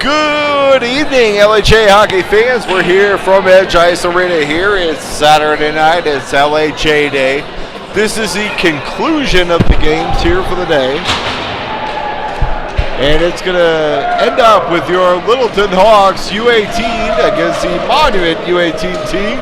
Good evening, LHA hockey fans. We're here from Edge Ice Arena here. It's Saturday night. It's LHA Day. This is the conclusion of the games here for the day. And it's going to end up with your Littleton Hawks U18 against the Monument U18 team.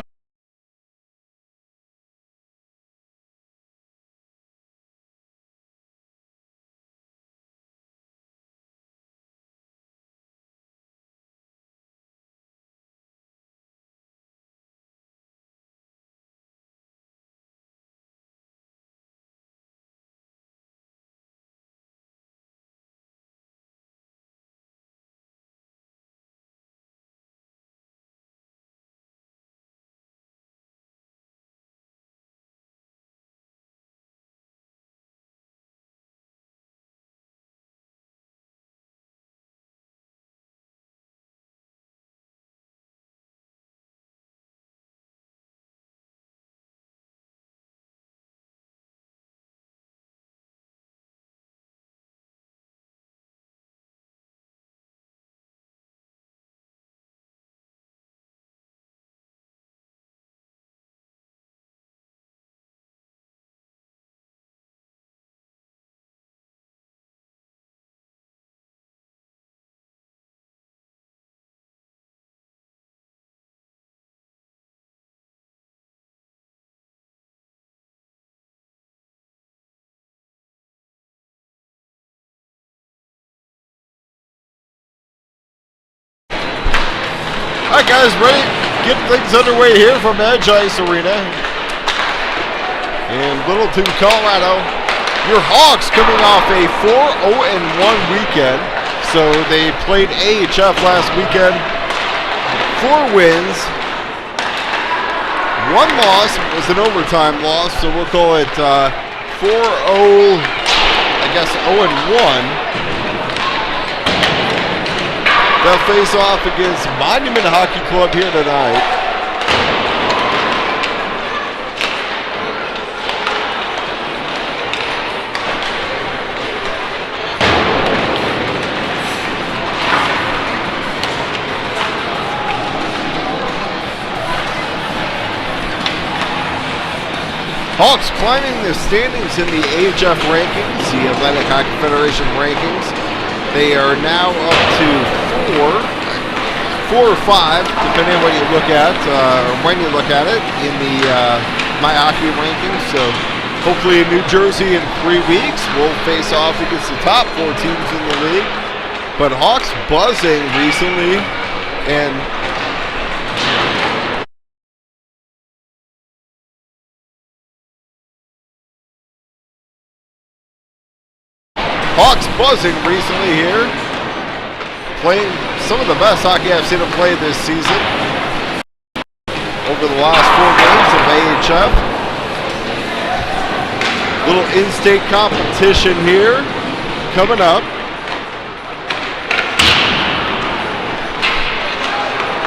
All right, guys, ready? Get things underway here from Edge Ice Arena in Littleton, Colorado. Your Hawks coming off a 4-0-1 weekend. So they played AHF last weekend. 4 wins. 1 loss was an overtime loss, so we'll call it 4-0, I guess 0-1. They'll face off against Monument Hockey Club here tonight. Hawks climbing the standings in the AHF rankings, the Atlantic Hockey Federation rankings. They are now up to 4 or 5, depending on what you look at, or when you look at it, in the My Hockey rankings. So hopefully in New Jersey in 3 weeks, we'll face off against the top 4 teams in the league. But Hawks buzzing recently, and Hawks buzzing recently here, playing some of the best hockey I've seen them play this season over the last 4 games of AHF. Little in-state competition here coming up.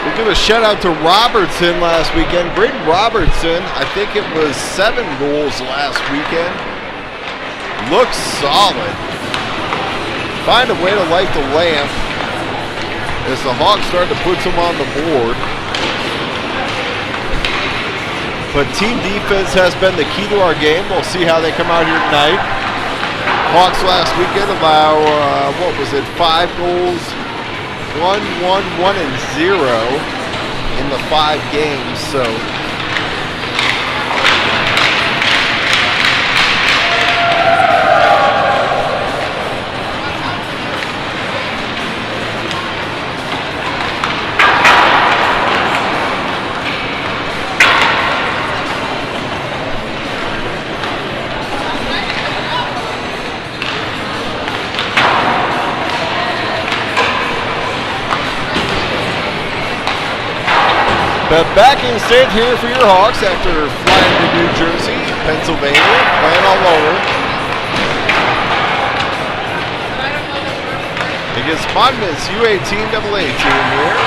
We'll give a shout out to Robertson last weekend. Braden Robertson, I think it was 7 goals last weekend. Looks solid. Find a way to light the lamp as the Hawks start to put some on the board. But team defense has been the key to our game. We'll see how they come out here tonight. Hawks last weekend allow, 5 goals, 1-1-1-0 in the 5 games. So but back in state here for your Hawks after flying to New Jersey, Pennsylvania, playing all over. Against Monument's U18AA team here.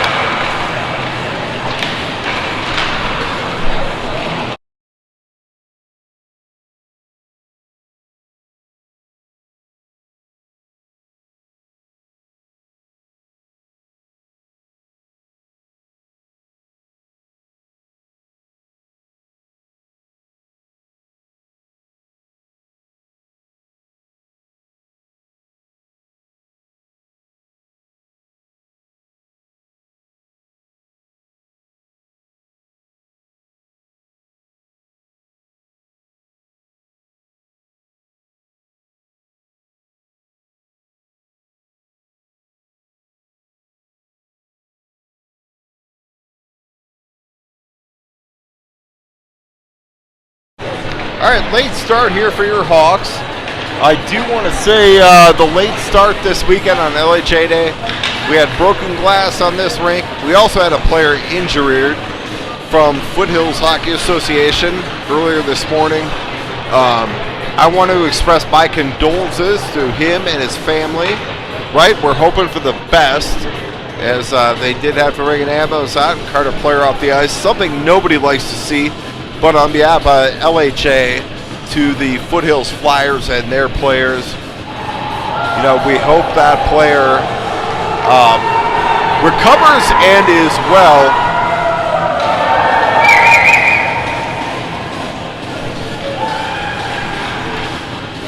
All right, late start here for your Hawks. I do want to say the late start this weekend on LHA Day. We had broken glass on this rink. We also had a player injured from Foothills Hockey Association earlier this morning. I want to express my condolences to him and his family. Right, we're hoping for the best, as they did have to ring an ambulance out and cart a player off the ice. Something nobody likes to see. But on behalf of LHA, to the Foothills Flyers and their players, you know, we hope that player recovers and is well.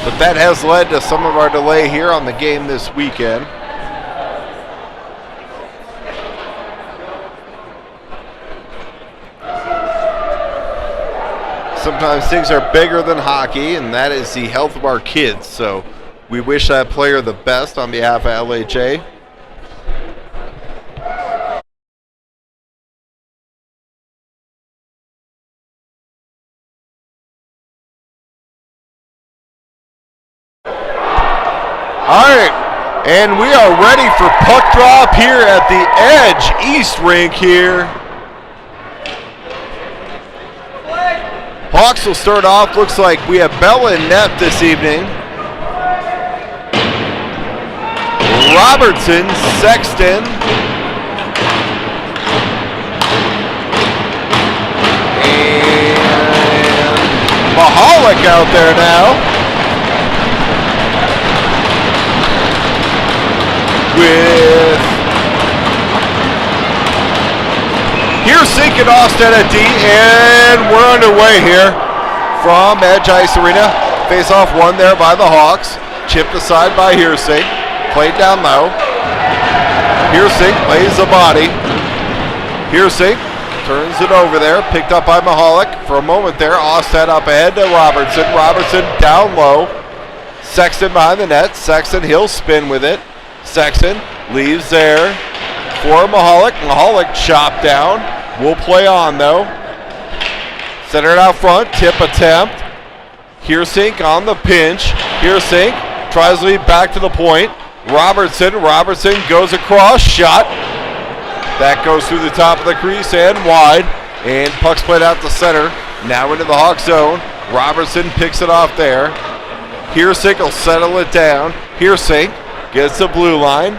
But that has led to some of our delay here on the game this weekend. Sometimes things are bigger than hockey, and that is the health of our kids. So we wish that player the best on behalf of LHA. All right, and we are ready for puck drop here at the Edge East Rink here. Hawks will start off. Looks like we have Bella in net this evening. Robertson, Sexton. And Mahalik out there now. With here's Sink and Austin at D, and we're underway here from Edge Ice Arena. Face off one there by the Hawks. Chipped aside by Hearsink. Played down low. Hearsink lays the body. Hearsink turns it over there. Picked up by Mahalik. For a moment there, Austin up ahead to Robertson. Robertson down low. Sexton behind the net. Sexton, he'll spin with it. Sexton leaves there for Mahalik. Mahalik chopped down. Will play on though. Center it out front. Tip attempt. Hearsink on the pinch. Hearsink tries to lead back to the point. Robertson goes across. Shot. That goes through the top of the crease and wide. And puck's played out to center. Now into the Hawk zone. Robertson picks it off there. Hearsink will settle it down. Hearsink gets the blue line.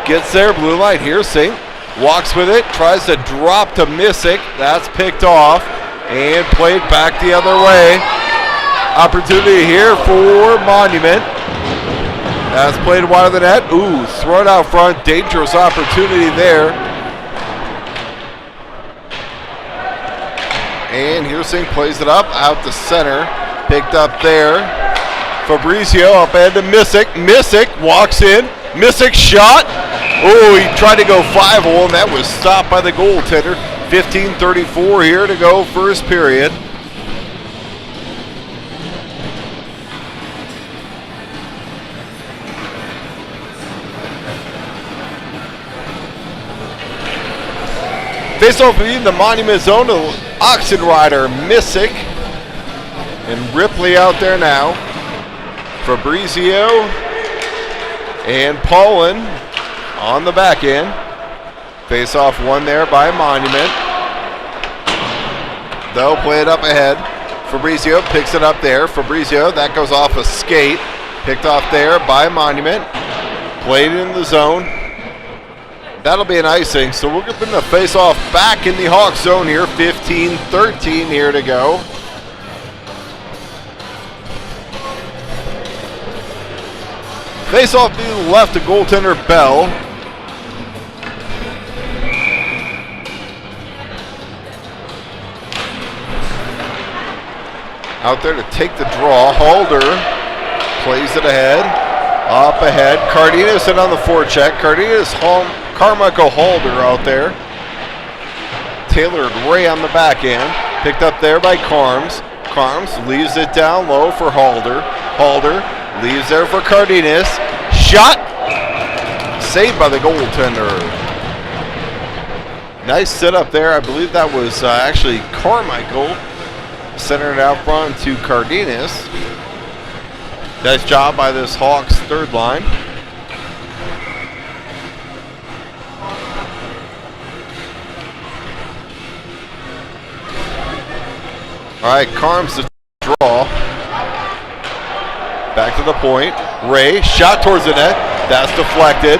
Gets there, blue line. Hearsink walks with it. Tries to drop to Missick. That's picked off. And played back the other way. Opportunity here for Monument. That's played wide of the net. Ooh, thrown out front. Dangerous opportunity there. And Hearsink plays it up out to center. Picked up there. Fabrizio up ahead to Missick. Missick walks in. Missick shot. Oh, he tried to go 5-hole, and that was stopped by the goaltender. 15:34 here to go, first period. Face off in the Monument zone to Oxen Rider, Missick, and Ripley out there now. Fabrizio and Paulin on the back end. Face off one there by Monument. They'll play it up ahead. Fabrizio picks it up there. Fabrizio, that goes off a skate. Picked off there by Monument. Played in the zone. That'll be an icing. So we're going to face off back in the Hawk zone here. 15-13 here to go. Face off to the left to goaltender Bell. Out there to take the draw. Halder plays it ahead. Up ahead. Cardenas in on the forecheck. Cardenas, Carmichael Halder out there. Taylor Ray on the back end. Picked up there by Carms. Carms leaves it down low for Halder. Halder leaves there for Cardenas. Shot. Saved by the goaltender. Nice setup there. I believe that was actually Carmichael Center it out front to Cardenas. Nice job by this Hawks third line. All right, Carms the draw. Back to the point. Ray, shot towards the net. That's deflected.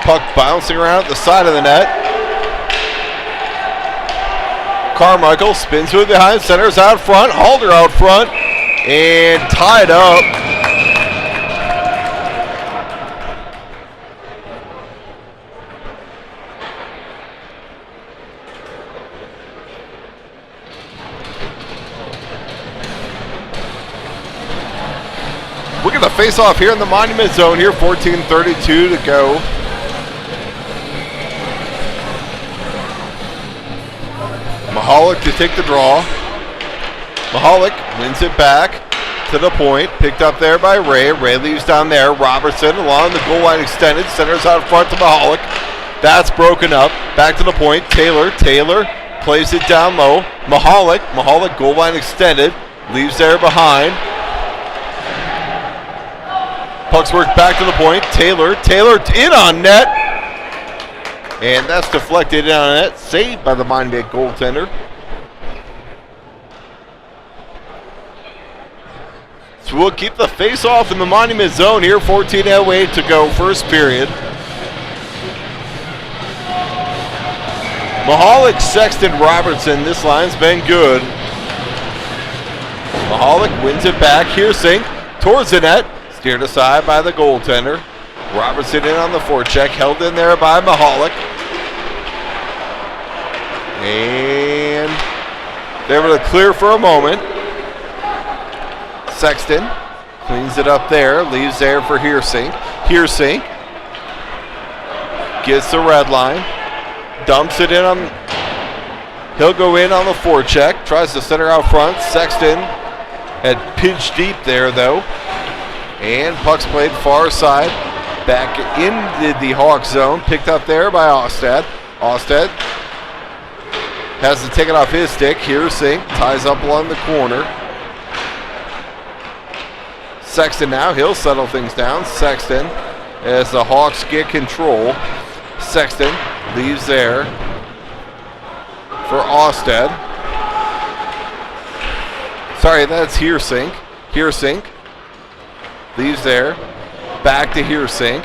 Puck bouncing around at the side of the net. Carmichael spins to it behind, centers out front, Halder out front, and tied up. We're going to face off here in the Monument Zone here, 14:32 to go. Mahalik to take the draw. Mahalik wins it back to the point. Picked up there by Ray. Ray leaves down there. Robertson along the goal line extended. Centers out front to Mahalik. That's broken up. Back to the point. Taylor plays it down low. Mahalik goal line extended. Leaves there behind. Puck's worked back to the point. Taylor in on net. And that's deflected in on net. Saved by the Monument goaltender. So we'll keep the face-off in the Monument Zone here. 14:08 to go, first period. Mahalik, Sexton, Robertson. This line's been good. Mahalik wins it back. Hearsing towards the net. Steered aside by the goaltender. Robertson in on the forecheck. Held in there by Mahalik. And they're able to clear for a moment. Sexton cleans it up there. Leaves there for Hearsing. Hearsing gets the red line. Dumps it in on. He'll go in on the forecheck. Tries to center out front. Sexton had pinched deep there though. And puck's played far side. Back into the Hawk zone. Picked up there by Ostad. Ostad has to take it off his stick. Hearsing ties up along the corner. Sexton now. He'll settle things down. Sexton as the Hawks get control. Sexton leaves there for Ostad. Sorry, that's Hearsing. Hearsing leaves there. Back to Hearsing.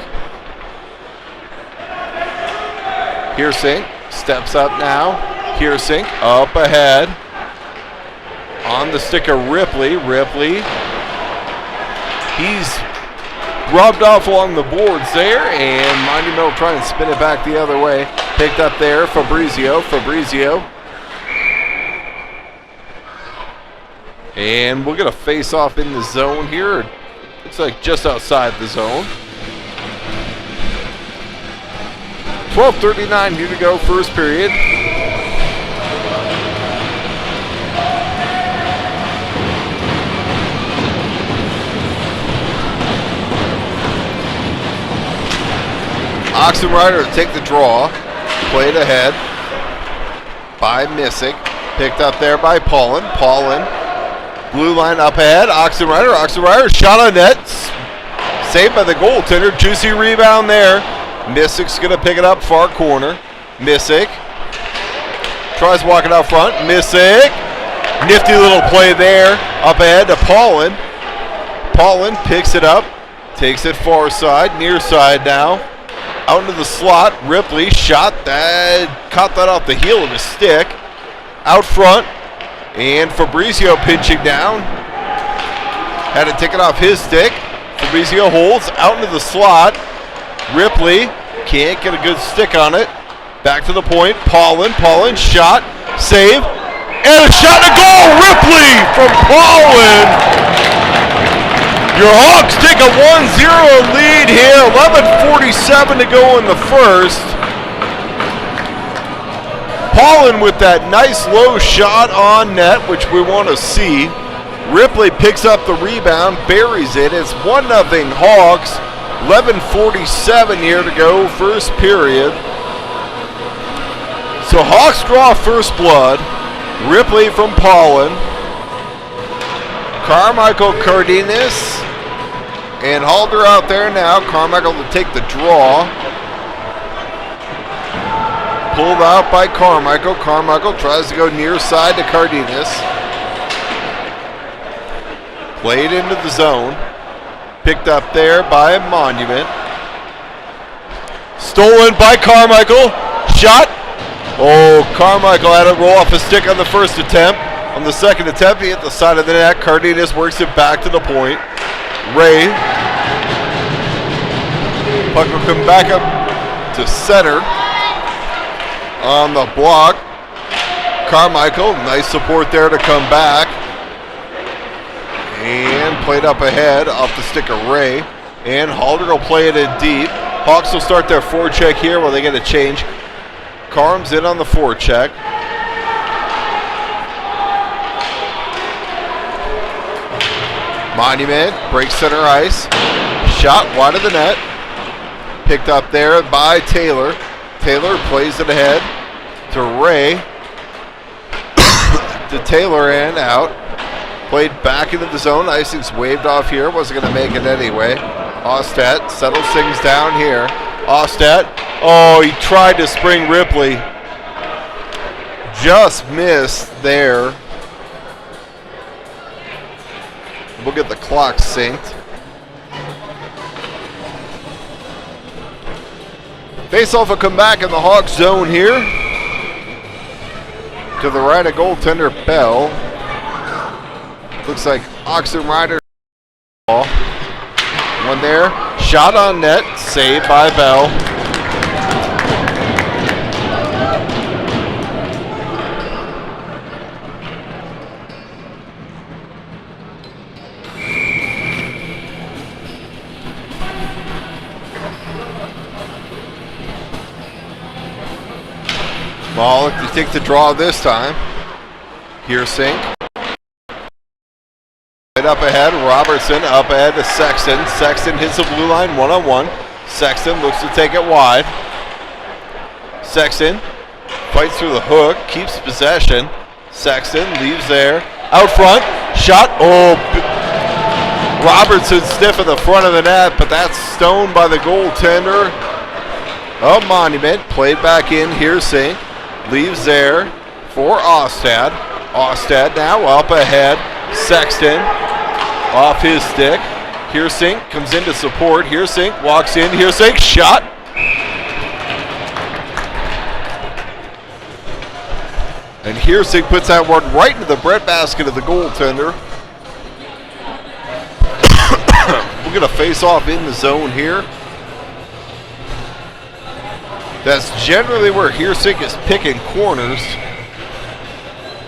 Hearsing steps up now. Hearsing up ahead. On the stick of Ripley. Ripley. He's rubbed off along the boards there, and Monument will try and spin it back the other way. Picked up there, Fabrizio. And we're going to face off in the zone here. Looks like just outside the zone. 12:39 here to go, first period. Oxenrider to take the draw. Played ahead by Missick. Picked up there by Paulin. Blue line up ahead. Oxenrider shot on net. Saved by the goaltender. Juicy rebound there. Missick's going to pick it up far corner. Missick tries walking out front. Missick. Nifty little play there. Up ahead to Paulin. Paulin picks it up. Takes it far side. Near side now. Out into the slot. Ripley shot that. Caught that off the heel of his stick. Out front. And Fabrizio pinching down. Had to take it off his stick. Fabrizio holds out into the slot. Ripley can't get a good stick on it. Back to the point. Paulin shot. Save. And a shot and a goal. Ripley from Paulin. Your Hawks take a 1-0 lead here. 11:47 to go in the first. Paulin with that nice low shot on net, which we want to see. Ripley picks up the rebound, buries it. It's 1-0 Hawks. 11:47 here to go, first period. So Hawks draw first blood. Ripley from Paulin. Carmichael, Cardenas, and Halder out there now. Carmichael to take the draw. Pulled out by Carmichael. Carmichael tries to go near side to Cardenas. Played into the zone. Picked up there by Monument. Stolen by Carmichael. Shot. Oh, Carmichael had it roll off his stick on the first attempt. On the second attempt, he hit the side of the net. Cardenas works it back to the point. Ray. Puck will come back up to center. On the block. Carmichael, nice support there to come back. And played up ahead off the stick of Ray. And Halder will play it in deep. Hawks will start their forecheck here while they get a change. Carm's in on the forecheck. Monument breaks center ice. Shot wide of the net. Picked up there by Taylor. Taylor plays it ahead to Ray. To Taylor and out. Played back into the zone. Icing's waved off here. Wasn't going to make it anyway. Ostad settles things down here. Ostad. Oh, he tried to spring Ripley. Just missed there. We'll get the clock synced. Face-off will come back in the Hawks zone here. To the right of goaltender Bell. Looks like Oxen Rider. One there. Shot on net. Saved by Bell. Well, to take the draw this time. Here, Sink. Right up ahead, Robertson up ahead to Sexton. Sexton hits the blue line one-on-one. Sexton looks to take it wide. Sexton fights through the hook, keeps possession. Sexton leaves there. Out front, shot. Oh, Robertson stiff in the front of the net, but that's stoned by the goaltender of Monument. Played back in, here, Sink. Leaves there for Ostad. Ostad now up ahead. Sexton off his stick. Heersink comes in to support. Heersink walks in. Heersink shot. And Heersink puts that one right into the breadbasket of the goaltender. We're going to face off in the zone here. That's generally where Heersink is picking corners.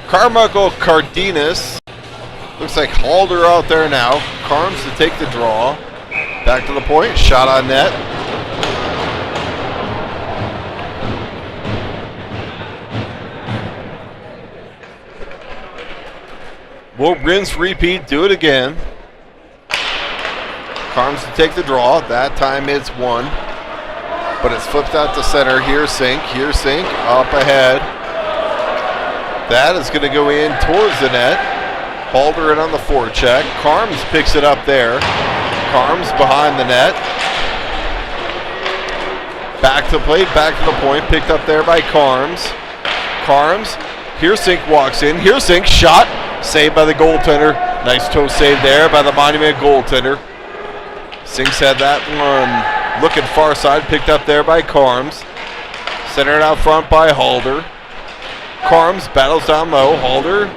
Carmichael, Cardenas. Looks like Halder out there now. Carms to take the draw. Back to the point. Shot on net. We'll rinse, repeat, do it again. Carms to take the draw. That time it's one. But it's flipped out to center. Heersink up ahead. That is going to go in towards the net. Halder in on the forecheck. Carms picks it up there. Carms behind the net. Back to play, back to the point. Picked up there by Carms. Carms. Heersink walks in. Heersink shot. Saved by the goaltender. Nice toe save there by the Monument goaltender. Sinks had that one. Looking far side, picked up there by Carms. Centered out front by Halder. Carms battles down low. Halder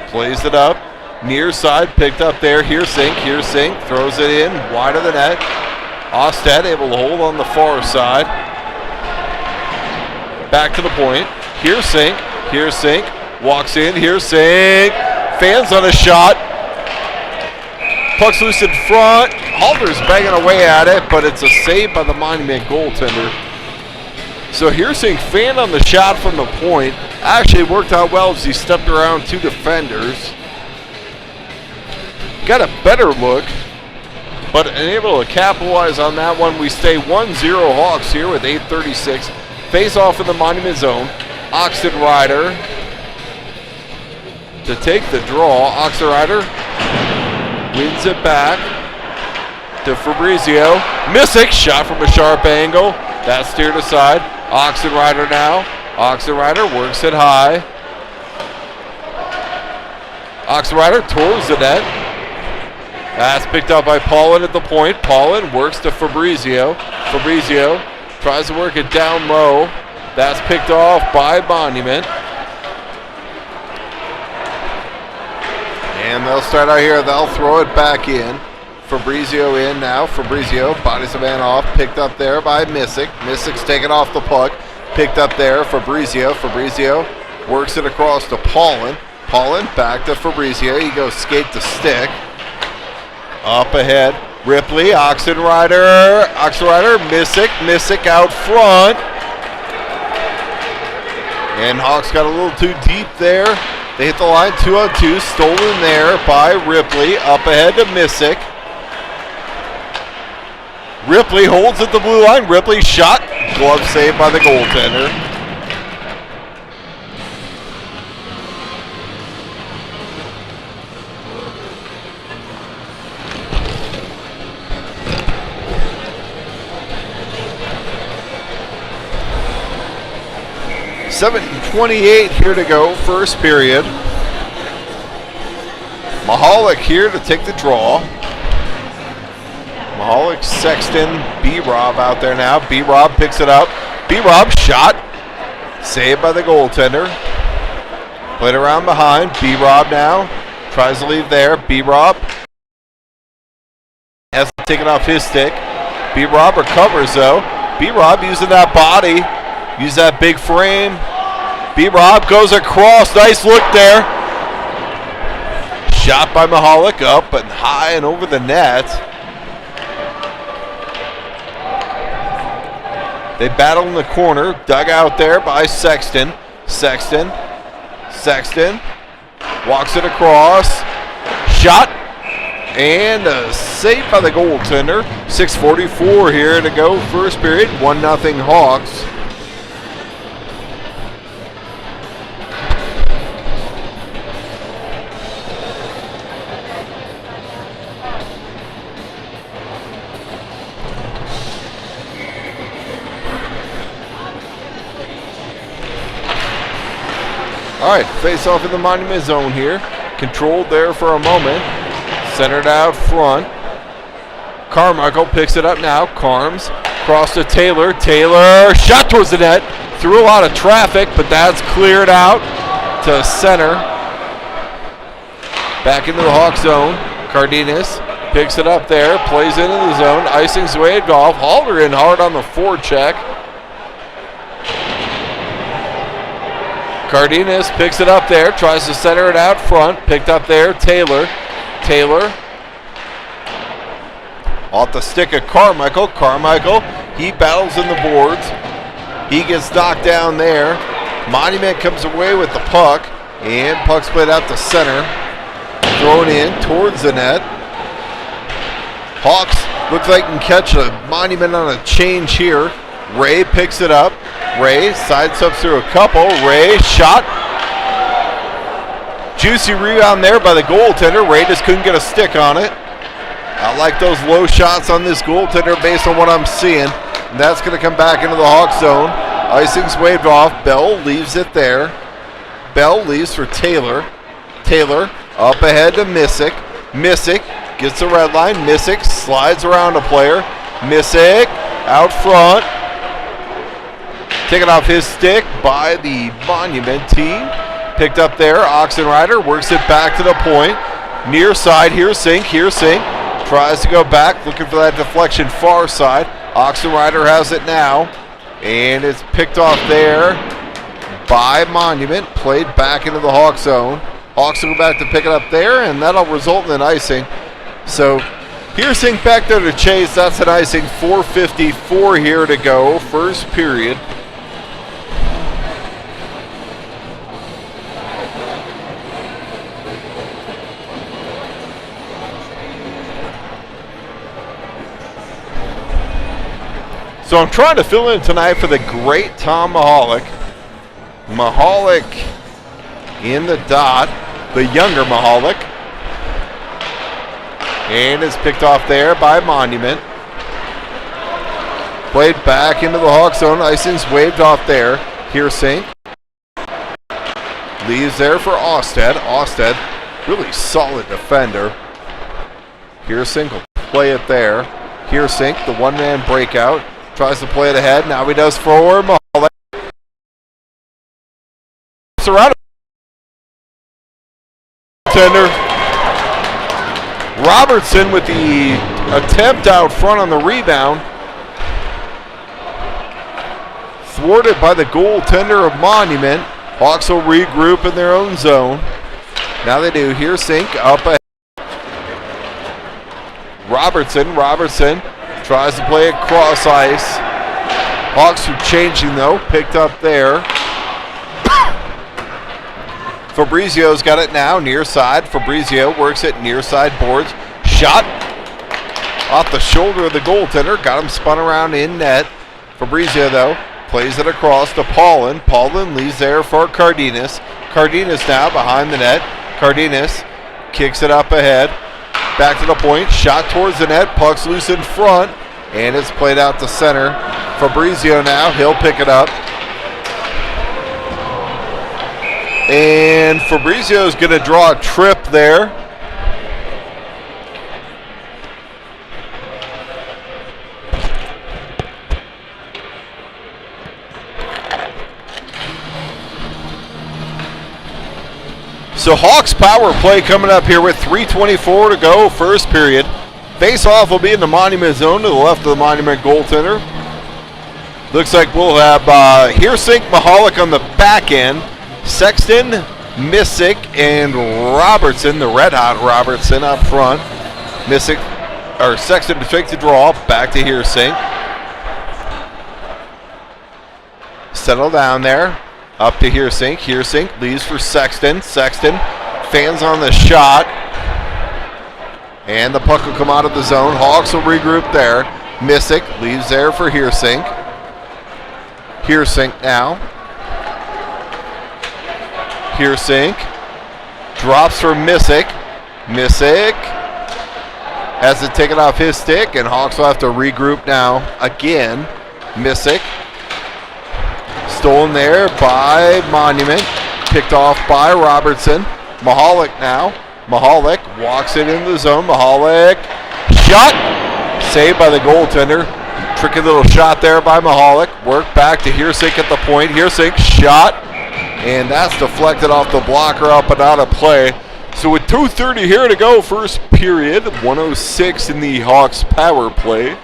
plays it up. Near side, picked up there. Heersink throws it in wide of the net. Ostad able to hold on the far side. Back to the point. Heersink walks in. Heersink fans on a shot. Puck's loose in front. Halder's banging away at it, but it's a save by the Monument goaltender. So Heersink fanned on the shot from the point. Actually worked out well as he stepped around two defenders. Got a better look, but unable to capitalize on that one. We stay 1-0 Hawks here with 8:36. Face off in the Monument zone. Oxen Rider to take the draw. Oxenrider wins it back to Fabrizio. Missick, shot from a sharp angle. That's steered aside. Oxenrider now. Oxenrider works it high. Oxenrider towards the net. That's picked up by Paulin at the point. Paulin works to Fabrizio. Fabrizio tries to work it down low. That's picked off by Monument. And they'll start out here. They'll throw it back in. Fabrizio in now. Fabrizio bodies the man off. Picked up there by Missick. Missick's taken off the puck. Picked up there. Fabrizio. Fabrizio works it across to Paulin. Paulin back to Fabrizio. He goes skate to stick. Up ahead. Ripley. Oxenrider. Oxenrider. Missick. Missick out front. And Hawks got a little too deep there. They hit the line 2-on-2. Stolen there by Ripley. Up ahead to Missick. Ripley holds at the blue line. Ripley shot. Glove saved by the goaltender. .7:28 here to go, first period. Mahalik here to take the draw. Mahalik, Sexton, B-Rob out there now. B-Rob picks it up. B-Rob shot. Saved by the goaltender. Played around behind. B-Rob now. Tries to leave there. B-Rob has taken off his stick. B-Rob recovers though. B-Rob using that body. Use that big frame. B-Rob goes across. Nice look there. Shot by Mahalik up and high and over the net. They battle in the corner. Dug out there by Sexton. Sexton. Sexton. Walks it across. Shot. And a save by the goaltender. 6:44 here to go. First period. 1-0 Hawks. All right, face off in the Monument zone here. Controlled there for a moment. Centered out front. Carmichael picks it up now. Carms cross to Taylor. Taylor shot towards the net. Through a lot of traffic, but that's cleared out to center. Back into the Hawk zone. Cardenas picks it up there. Plays into the zone. Icing Zwade Golf. Halter in hard on the forecheck. Cardenas picks it up there, tries to center it out front. Picked up there, Taylor. Taylor off the stick of Carmichael. Carmichael, he battles in the boards. He gets knocked down there. Monument comes away with the puck, and puck's played out to center. Thrown in towards the net. Hawks looks like can catch a Monument on a change here. Ray picks it up. Ray sidesteps through a couple. Ray shot. Juicy rebound there by the goaltender. Ray just couldn't get a stick on it. I like those low shots on this goaltender based on what I'm seeing. And that's going to come back into the Hawk zone. Icing's waved off. Bell leaves it there. Bell leaves for Taylor. Taylor up ahead to Missick. Missick gets the red line. Missick slides around a player. Missick out front. Taken off his stick by the Monument team. Picked up there. Oxenrider works it back to the point. Near side. Here's Sink. Here's Sink. Tries to go back. Looking for that deflection far side. Oxenrider has it now. And it's picked off there by Monument. Played back into the Hawk zone. Hawks will go back to pick it up there. And that'll result in an icing. So here's Sink back there to chase. That's an icing. 4:54 here to go. First period. So I'm trying to fill in tonight for the great Tom Mahalik. Mahalik in the dot. the younger Mahalik. And it's picked off there by Monument. Played back into the Hawk zone. Icing's waved off there. Hearsink. Leaves there for Austed. Austed, really solid defender. Hearsink will play it there. Hearsink, the one-man breakout. Tries to play it ahead. Now he does forward. Mahalik. Around. Tender. Robertson with the attempt out front on the rebound. Thwarted by the goaltender of Monument. Hawks will regroup in their own zone. Now they do. Hearsink up ahead. Robertson tries to play it cross ice. Hawks are changing though. Picked up there. Fabrizio's got it now, near side. Fabrizio works it near side boards. Shot off the shoulder of the goaltender. Got him spun around in net. Fabrizio, though, plays it across to Paulin. Paulin leaves there for Cardenas. Cardenas now behind the net. Cardenas kicks it up ahead. Back to the point. Shot towards the net. Puck's loose in front. And it's played out to center. Fabrizio now. He'll pick it up. And Fabrizio's going to draw a trip there. So Hawks power play coming up here with 3:24 to go, first period. Face-off will be in the Monument zone to the left of the Monument goaltender. Looks like we'll have Hearsink, Mahalik on the back end. Sexton, Missick, and Robertson, the red-hot Robertson up front. Sexton to take the draw, back to Hearsink. Settle down there, up to Hearsink. Hearsink leaves for Sexton. Sexton fans on the shot. And the puck will come out of the zone. Hawks will regroup there. Missick leaves there for Hearsink. Hearsink now. Hearsink drops for Missick. Missick has it taken off his stick, and Hawks will have to regroup now again. Missick stolen there by Monument, picked off by Robertson. Mahalik now. Mahalik walks it into the zone. Mahalik shot, saved by the goaltender. Tricky little shot there by Mahalik. Work back to Hearsink at the point. Hearsink shot. And that's deflected off the blocker up and out of play. So with 2:30 here to go, first period, 1:06 in the Hawks power play.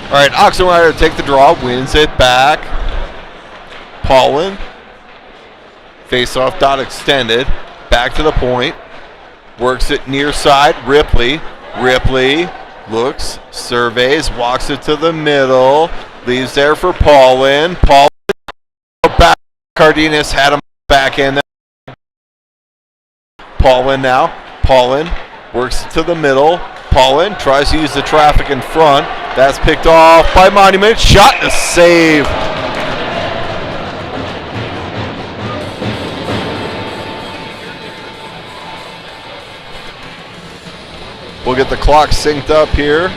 All right, Oxenrider take the draw, wins it back. Paulin, face-off dot extended, back to the point, works it near side. Ripley looks, surveys, walks it to the middle, leaves there for Paulin. Paulin back. Cardenas had him back in there. Paulin now. Paulin works it to the middle. Paulin tries to use the traffic in front. That's picked off by Monument. Shot and a save. We'll get the clock synced up here.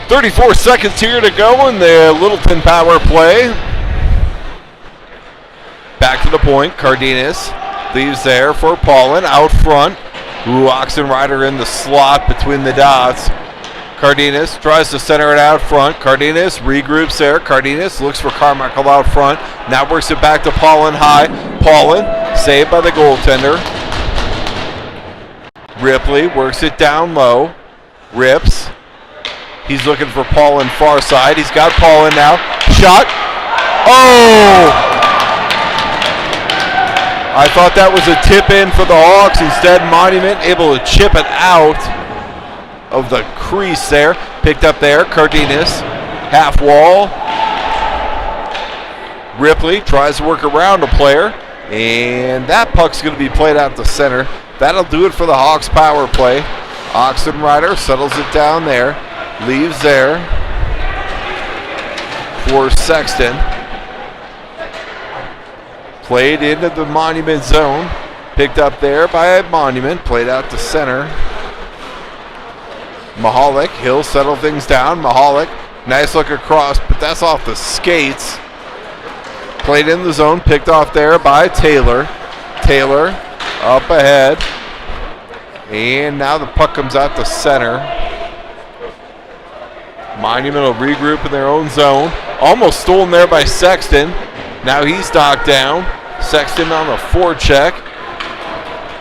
34 seconds here to go in the Littleton power play. Back to the point. Cardenas leaves there for Paulin out front. Oxenrider in the slot between the dots. Cardenas tries to center it out front. Cardenas regroups there. Cardenas looks for Carmichael out front. Now works it back to Paulin high. Paulin saved by the goaltender. Ripley works it down low. Rips. He's looking for Paulin far side. He's got Paulin now. Shot. Oh! I thought that was a tip in for the Hawks. Instead, Monument able to chip it out of the crease there. Picked up there. Cardenas. Half wall. Ripley tries to work around a player, and that puck's going to be played out to center. That'll do it for the Hawks power play. Oxenrider settles it down there, leaves there for Sexton. Played into the Monument zone, picked up there by Monument, played out to center. Mahalik, he'll settle things down. Mahalik, nice look across, but that's off the skates. Played in the zone, picked off there by Taylor. Taylor up ahead. And now the puck comes out to center. Monument will regroup in their own zone. Almost stolen there by Sexton. Now he's knocked down. Sexton on the forecheck.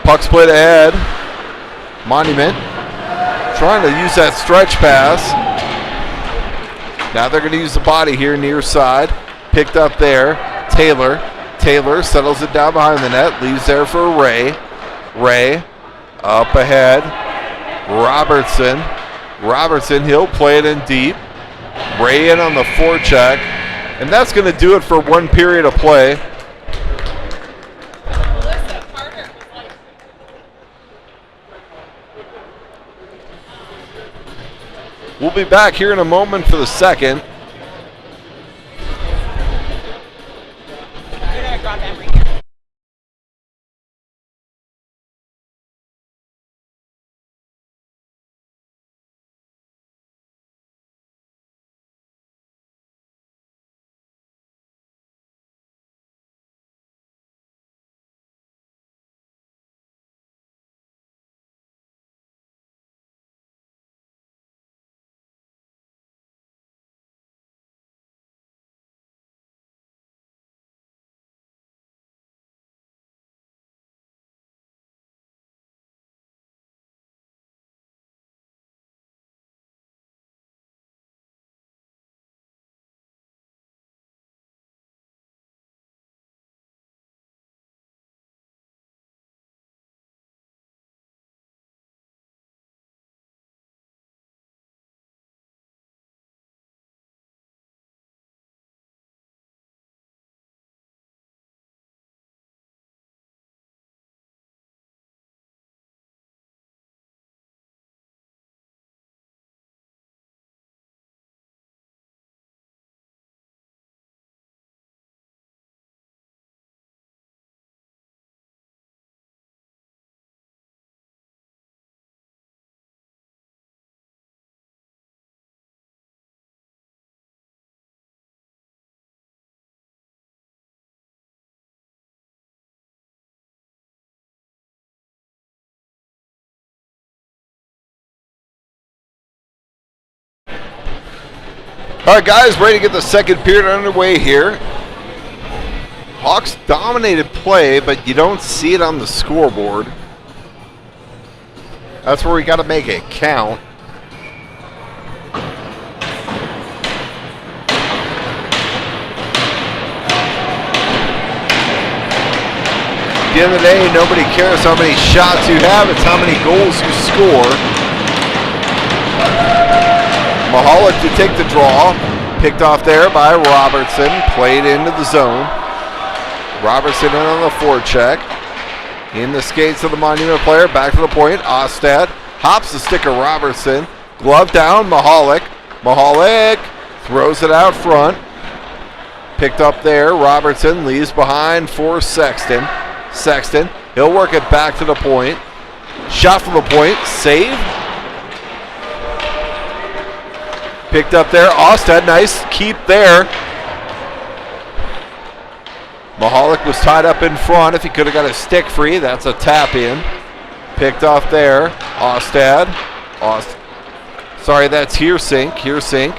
Puck's played ahead. Monument trying to use that stretch pass. Now they're going to use the body here near side. Picked up there. Taylor. Taylor settles it down behind the net. Leaves there for Ray. Ray up ahead. Robertson. Robertson, he'll play it in deep. Ray in on the forecheck. And that's going to do it for one period of play. We'll be back here in a moment for the second. All right, guys, ready to get the second period underway here. Hawks dominated play, but you don't see it on the scoreboard. That's where we got to make it count. At the end of the day, nobody cares how many shots you have, it's how many goals you score. Mahalik to take the draw. Picked off there by Robertson. Played into the zone. Robertson in on the forecheck. In the skates of the Monument player. Back to the point. Ostad hops the stick of Robertson. Glove down. Mahalik. Mahalik throws it out front. Picked up there. Robertson leaves behind for Sexton. Sexton. He'll work it back to the point. Shot from the point. Save. Picked up there. Ostad, nice keep there. Mahalik was tied up in front. If he could have got his stick free, that's a tap in. Picked off there. Ostad. Sorry, that's Heersink. Heersink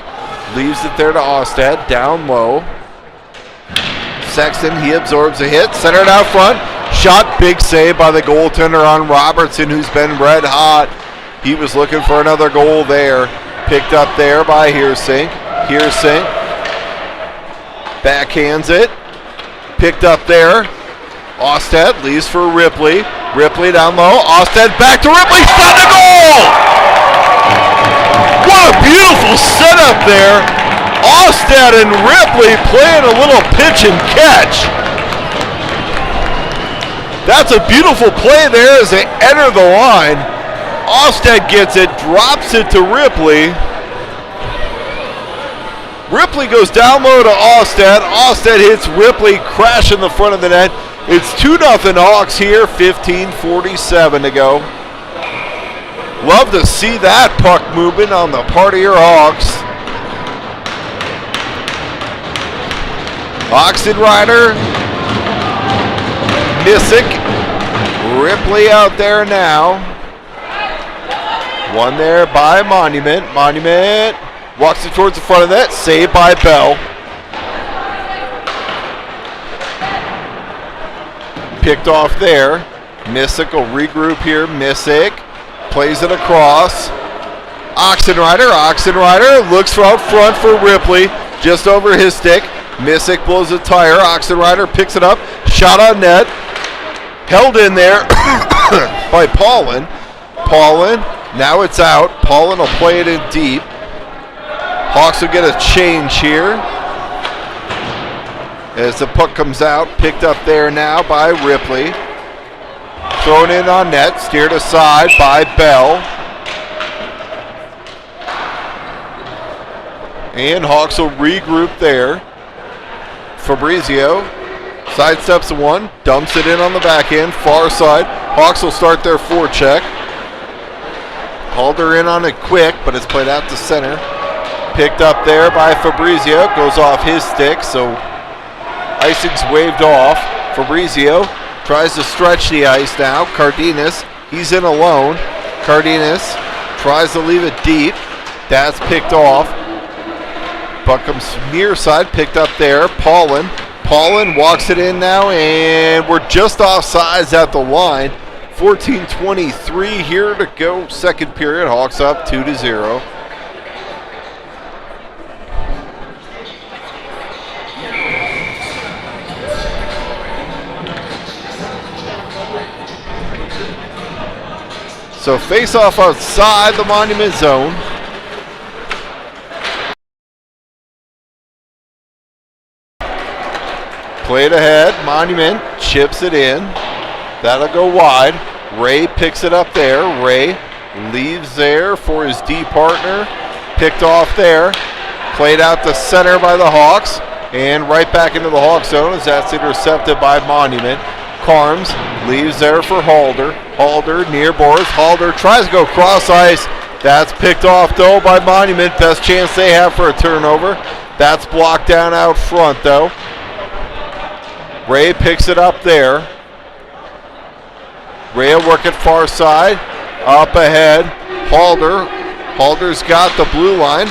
leaves it there to Ostad. Down low. Sexton, he absorbs a hit. Centered out front. Shot, big save by the goaltender on Robertson, who's been red hot. He was looking for another goal there. Picked up there by Heersink. Heersink backhands it. Picked up there. Ostad leaves for Ripley. Ripley down low. Ostad back to Ripley. Shot the goal! What a beautiful setup there Ostad and Ripley playing a little pitch and catch. That's a beautiful play there as they enter the line. Ostad gets it, drops it to Ripley. Ripley goes down low to Ostad. Ostad hits Ripley, crash in the front of the net. It's 2-0 Hawks here, 15:47 to go. Love to see that puck movement on the part of your Hawks. Oxen Rider, Missick, Ripley out there now. One there by Monument. Monument walks it towards the front of the net, saved by Bell. Picked off there. Missick will regroup here. Missick plays it across. Oxenrider looks for out front for Ripley, just over his stick. Missick blows a tire. Oxenrider picks it up. Shot on net. Held in there by Paulin. Paulin, now it's out. Paulin will play it in deep. Hawks will get a change here as the puck comes out. Picked up there now by Ripley. Thrown in on net. Steered aside by Bell. And Hawks will regroup there. Fabrizio sidesteps the one, dumps it in on the back end, far side. Hawks will start their forecheck. Halder in on it quick, but it's played out to center. Picked up there by Fabrizio, goes off his stick, so icing's waved off. Fabrizio tries to stretch the ice now. Cardenas, he's in alone. Cardenas tries to leave it deep. That's picked off. Puck comes near side, picked up there. Paulin walks it in now, and we're just off sides at the line. 14:23 here to go, second period. Hawks up 2-0. So face off outside the Monument zone. Played ahead, Monument chips it in. That'll go wide. Ray picks it up there. Ray leaves there for his D partner. Picked off there. Played out the center by the Hawks. And right back into the Hawk zone as that's intercepted by Monument. Carms leaves there for Halder. Halder near boards. Halder tries to go cross ice. That's picked off though by Monument. Best chance they have for a turnover. That's blocked down out front though. Ray picks it up there. Ray will work it far side. Up ahead. Halder's got the blue line.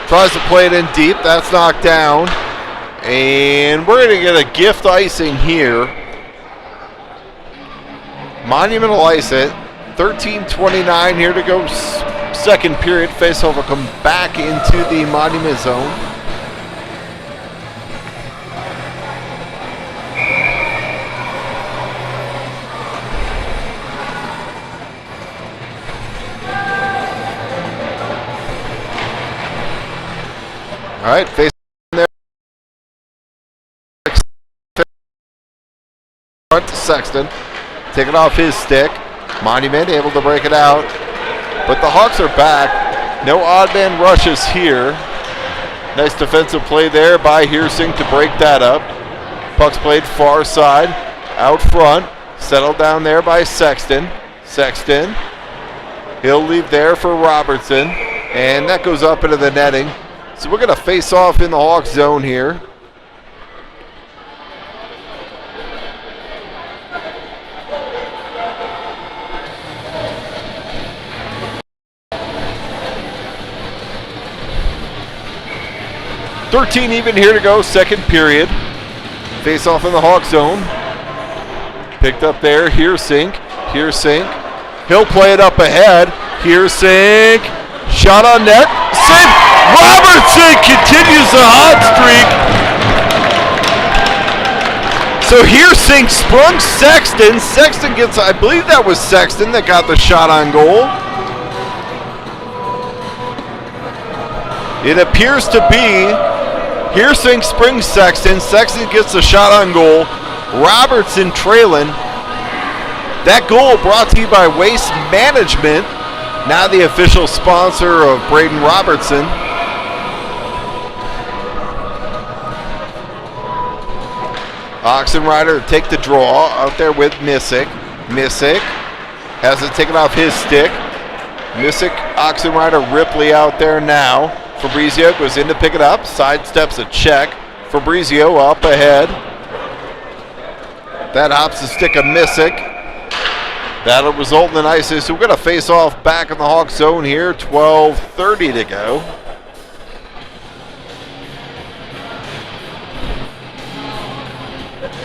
Tries to play it in deep. That's knocked down. And we're going to get a gift icing here. Monument will ice it. 13:29 here to go. Second period. Faceoff will come back into the Monument zone. All right, face there. Front to Sexton. Take it off his stick. Monument able to break it out. But the Hawks are back. No odd man rushes here. Nice defensive play there by Heersing to break that up. Puck's played far side. Out front. Settled down there by Sexton. Sexton. He'll leave there for Robertson. And that goes up into the netting. So we're going to face off in the Hawks zone here. .13 even here to go, second period. Face off in the Hawk zone. Picked up there, Heersink. He'll play it up ahead. Heersink. Shot on net. Save. Robertson continues the hot streak. So Heersink sprung Sexton. Sexton gets, I believe that was Sexton that got the shot on goal. It appears to be Hearsink springs Sexton. Sexton gets a shot on goal. Robertson trailing. That goal brought to you by Waste Management, now the official sponsor of Braden Robertson. Oxenrider take the draw out there with Missick. Missick has it taken off his stick. Missick, Oxenrider, Ripley out there now. Fabrizio goes in to pick it up, sidesteps a check. Fabrizio up ahead. That hops the stick of Missick. That'll result in an ice. So we're going to face off back in the Hawk zone here. 12:30 to go.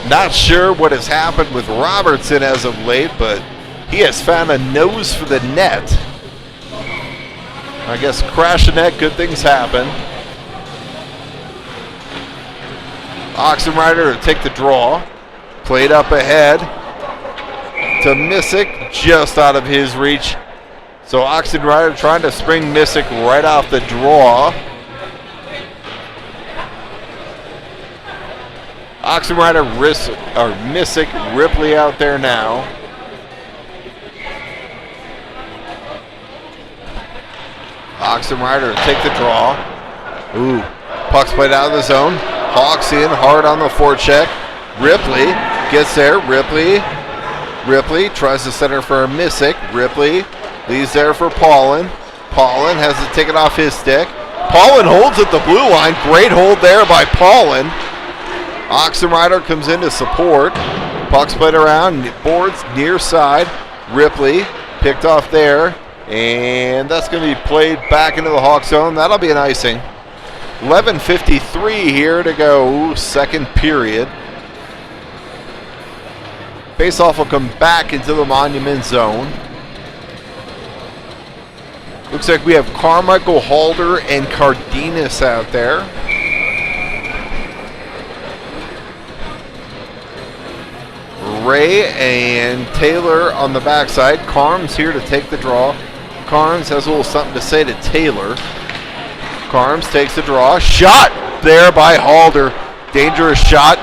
Not sure what has happened with Robertson as of late, but he has found a nose for the net. I guess crash the net, good things happen. Oxenrider to take the draw. Played up ahead to Missick, just out of his reach. So Oxenrider trying to spring Missick right off the draw. Oxenrider, Missick, Ripley out there now. Oxenrider take the draw. Ooh, puck's played out of the zone. Hawks in hard on the forecheck. Ripley gets there. Ripley tries to center for Missick. Ripley leaves there for Paulin. Paulin has it taken off his stick. Paulin holds at the blue line. Great hold there by Paulin. Oxenrider comes in to support. Puck's played around. Boards near side. Ripley picked off there. And that's going to be played back into the Hawk zone. That'll be an icing. 11:53 here to go. Second period. Faceoff will come back into the Monument zone. Looks like we have Carmichael, Halder, and Cardenas out there. Ray and Taylor on the backside. Carms here to take the draw. Carms has a little something to say to Taylor. Carms takes the draw. Shot there by Halder. Dangerous shot.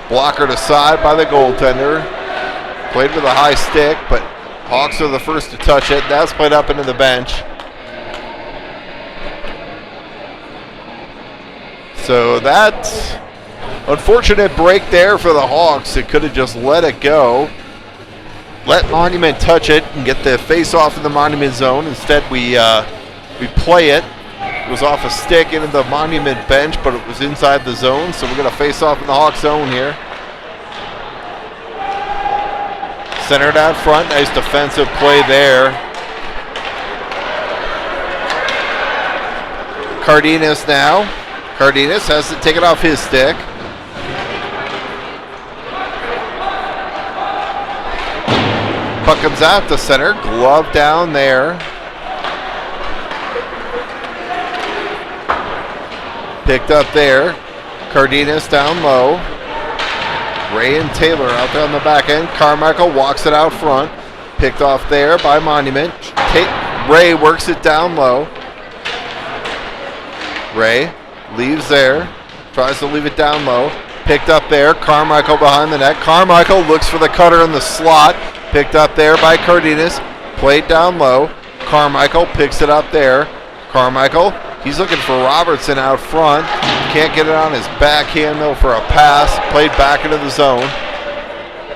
Blocker to side by the goaltender. Played with a high stick, but Hawks are the first to touch it. That's played up into the bench. So that's unfortunate break there for the Hawks. It could have just let it go. Let Monument touch it and get the face off in the Monument zone. Instead, we play it. It was off a stick into the Monument bench, but it was inside the zone. So we're going to face off in the Hawk zone here. Centered out front. Nice defensive play there. Cardenas now. Cardenas has to take it off his stick. Puck comes out to center. Glove down there. Picked up there. Cardenas down low. Ray and Taylor out there on the back end. Carmichael walks it out front. Picked off there by Monument. Ray works it down low. Ray leaves there. Tries to leave it down low. Picked up there. Carmichael behind the net. Carmichael looks for the cutter in the slot. Picked up there by Cardenas. Played down low. Carmichael picks it up there. Carmichael, he's looking for Robertson out front. Can't get it on his backhand though for a pass. Played back into the zone.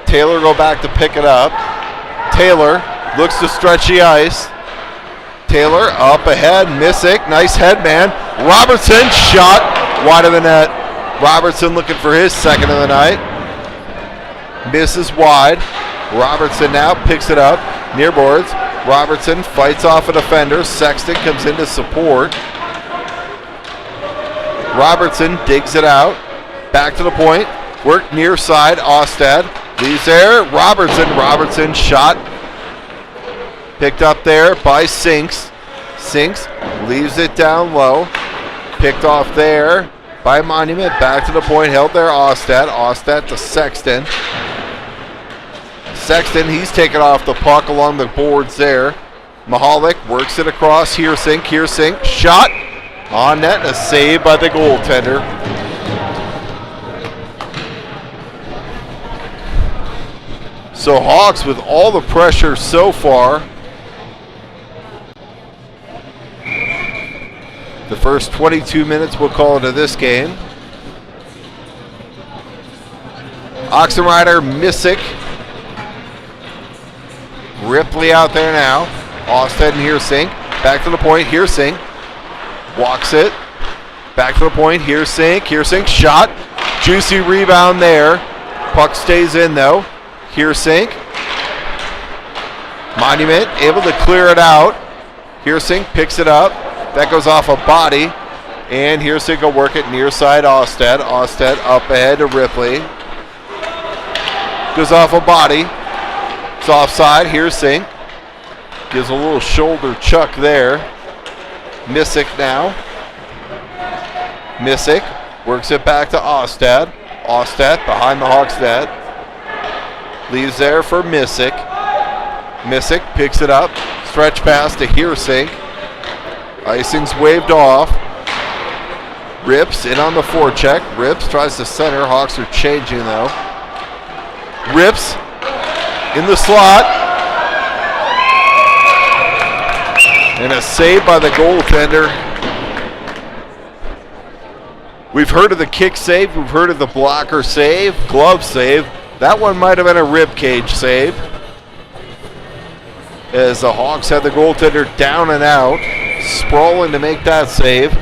Taylor go back to pick it up. Taylor looks to stretch the ice. Taylor up ahead. Missick. Nice head man. Robertson shot wide of the net. Robertson looking for his second of the night. Misses wide. Robertson now picks it up near boards. Robertson fights off a defender. Sexton comes in to support. Robertson digs it out. Back to the point. Work near side. Ostad leaves there. Robertson shot. Picked up there by Sinks. Sinks leaves it down low. Picked off there by Monument. Back to the point. Held there. Ostad to Sexton. Sexton, he's taken off the puck along the boards there. Mahalik works it across. Hearsink. Shot. On net, and a save by the goaltender. So Hawks with all the pressure so far. The first 22 minutes we'll call it of this game. Oxenrider, Missick. Ripley out there now. Austed and Heersink. Back to the point, Heersink. Walks it. Back to the point, Heersink. Heersink shot. Juicy rebound there. Puck stays in though. Heersink. Monument able to clear it out. Heersink picks it up. That goes off a body. And Heersink will work it near side Austed. Austed up ahead to Ripley. Goes off a body. It's offside. Heersink. Gives a little shoulder chuck there. Missick now. Missick works it back to Austed. Austed behind the Hawks net. Leaves there for Missick. Missick picks it up. Stretch pass to Heersink. Icing's waved off. Rips in on the forecheck. Rips tries to center. Hawks are changing though. Rips in the slot. And a save by the goaltender. We've heard of the kick save. We've heard of the blocker save. Glove save. That one might have been a rib cage save. As the Hawks had the goaltender down and out. Sprawling to make that save.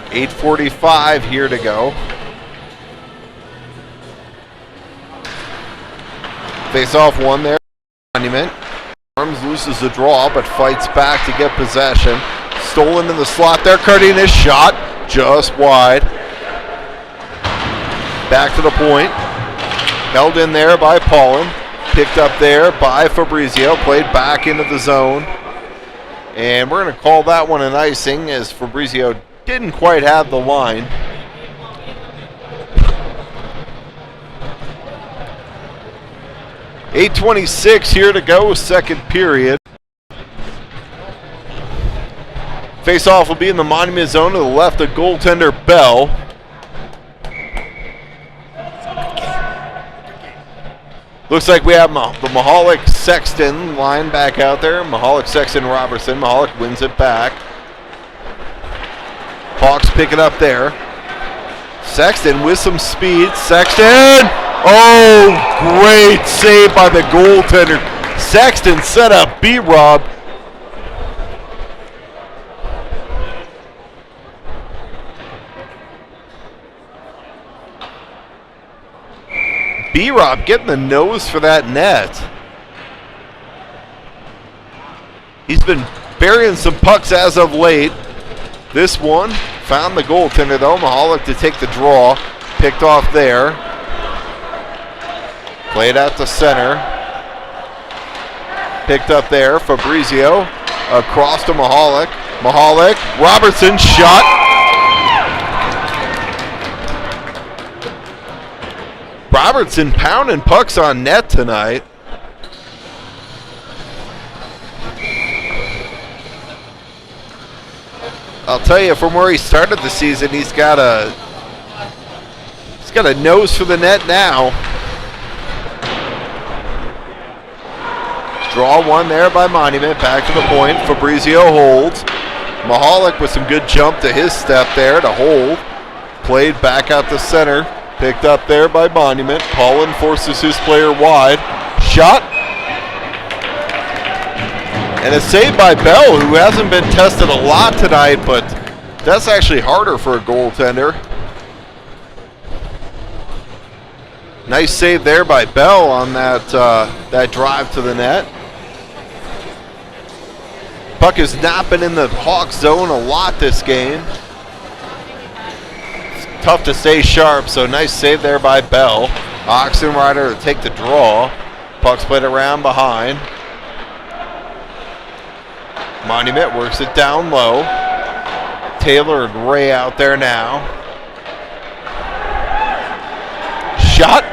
8:45 here to go. Face off one there. Monument. Arms loses the draw, but fights back to get possession. Stolen in the slot there. Cardenas shot just wide. Back to the point. Held in there by Paulin. Picked up there by Fabrizio. Played back into the zone. And we're going to call that one an icing as Fabrizio didn't quite have the line. .826 here to go, second period. Face-off will be in the Monument zone to the left of goaltender Bell. Looks like we have the Mahalik-Sexton line back out there. Mahalik-Sexton-Robertson. Mahalik wins it back. Hawks pick it up there. Sexton with some speed. Sexton! Oh, great save by the goaltender. Sexton set up B-Rob. B-Rob getting the nose for that net. He's been burying some pucks as of late. This one found the goaltender though. Mahalik to take the draw. Picked off there. Played out to center. Picked up there. Fabrizio across to Mahalik. Mahalik. Robertson shot. Robertson pounding pucks on net tonight. I'll tell you, from where he started the season, he's got a nose for the net now. Draw one there by Monument. Back to the point. Fabrizio holds. Mahalik with some good jump to his step there to hold. Played back out the center. Picked up there by Monument. Paulin forces his player wide. Shot. And a save by Bell, who hasn't been tested a lot tonight, but that's actually harder for a goaltender. Nice save there by Bell on that drive to the net. Puck has not been in the Hawks zone a lot this game. It's tough to stay sharp, so nice save there by Bell. Oxenrider to take the draw. Puck's played around behind. Monument works it down low. Taylor and Ray out there now. Shot.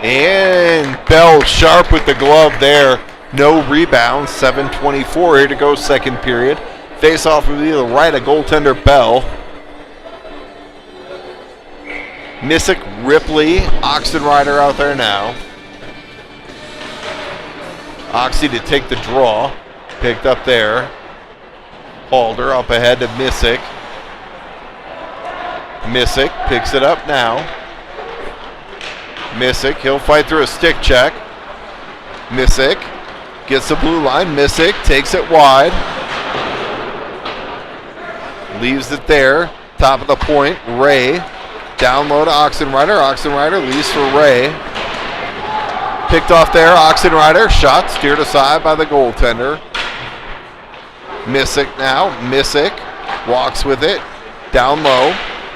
And Bell sharp with the glove there. No rebounds. 7:24 here to go, second period. Face off will be to the right of goaltender Bell. Missick, Ripley, Oxenrider out there now. Oxy to take the draw. Picked up there. Halder up ahead to Missick. Missick picks it up now. Missick, he'll fight through a stick check. Missick gets the blue line. Missick takes it wide. Leaves it there. Top of the point. Ray. Down low to Oxenrider. Oxenrider leaves for Ray. Picked off there. Oxenrider. Shot steered aside by the goaltender. Missick now. Missick walks with it. Down low.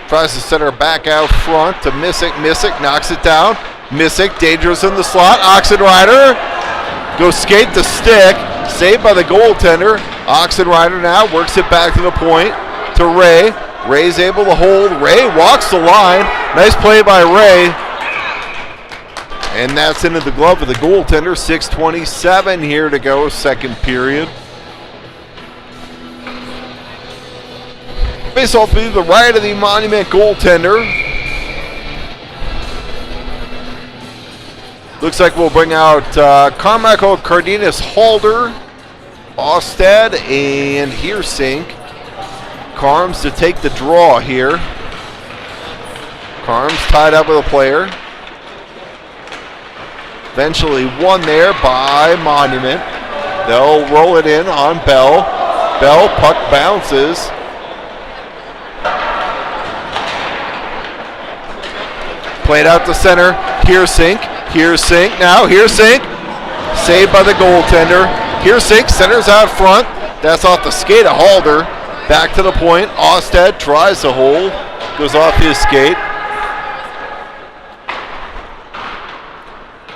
Tries to center back out front to Missick. Missick knocks it down. Missick dangerous in the slot. Oxenrider goes skate to stick. Saved by the goaltender. Oxenrider now works it back to the point to Ray. Ray's able to hold. Ray walks the line. Nice play by Ray. And that's into the glove of the goaltender. 6:27 here to go, second period. Face off to the right of the Monument goaltender. Looks like we'll bring out Carmichael, Cardenas, Halder, Osted, and Heersink. Carms to take the draw here. Carms tied up with a player. Eventually won there by Monument. They'll roll it in on Bell. Bell, puck bounces. Played out to center. Heersink. Heersink now. Heersink. Saved by the goaltender. Heersink centers out front. That's off the skate of Halder. Back to the point. Osted tries to hold. Goes off his skate.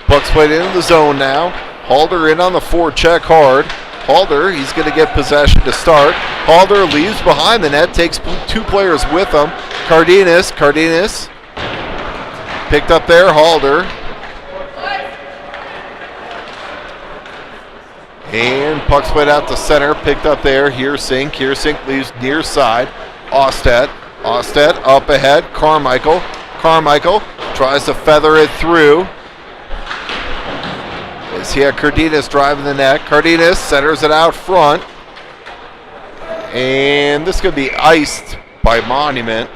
Puck's played into the zone now. Halder in on the forecheck hard. Halder, he's going to get possession to start. Halder leaves behind the net. Takes two players with him. Cardenas. Cardenas. Picked up there. Halder. And puck's played out to center, picked up there. Heersink. Heersink leaves near side. Osted. Osted up ahead. Carmichael. Carmichael tries to feather it through. As he had Cardenas driving the net. Cardenas centers it out front. And this could be iced by Monument.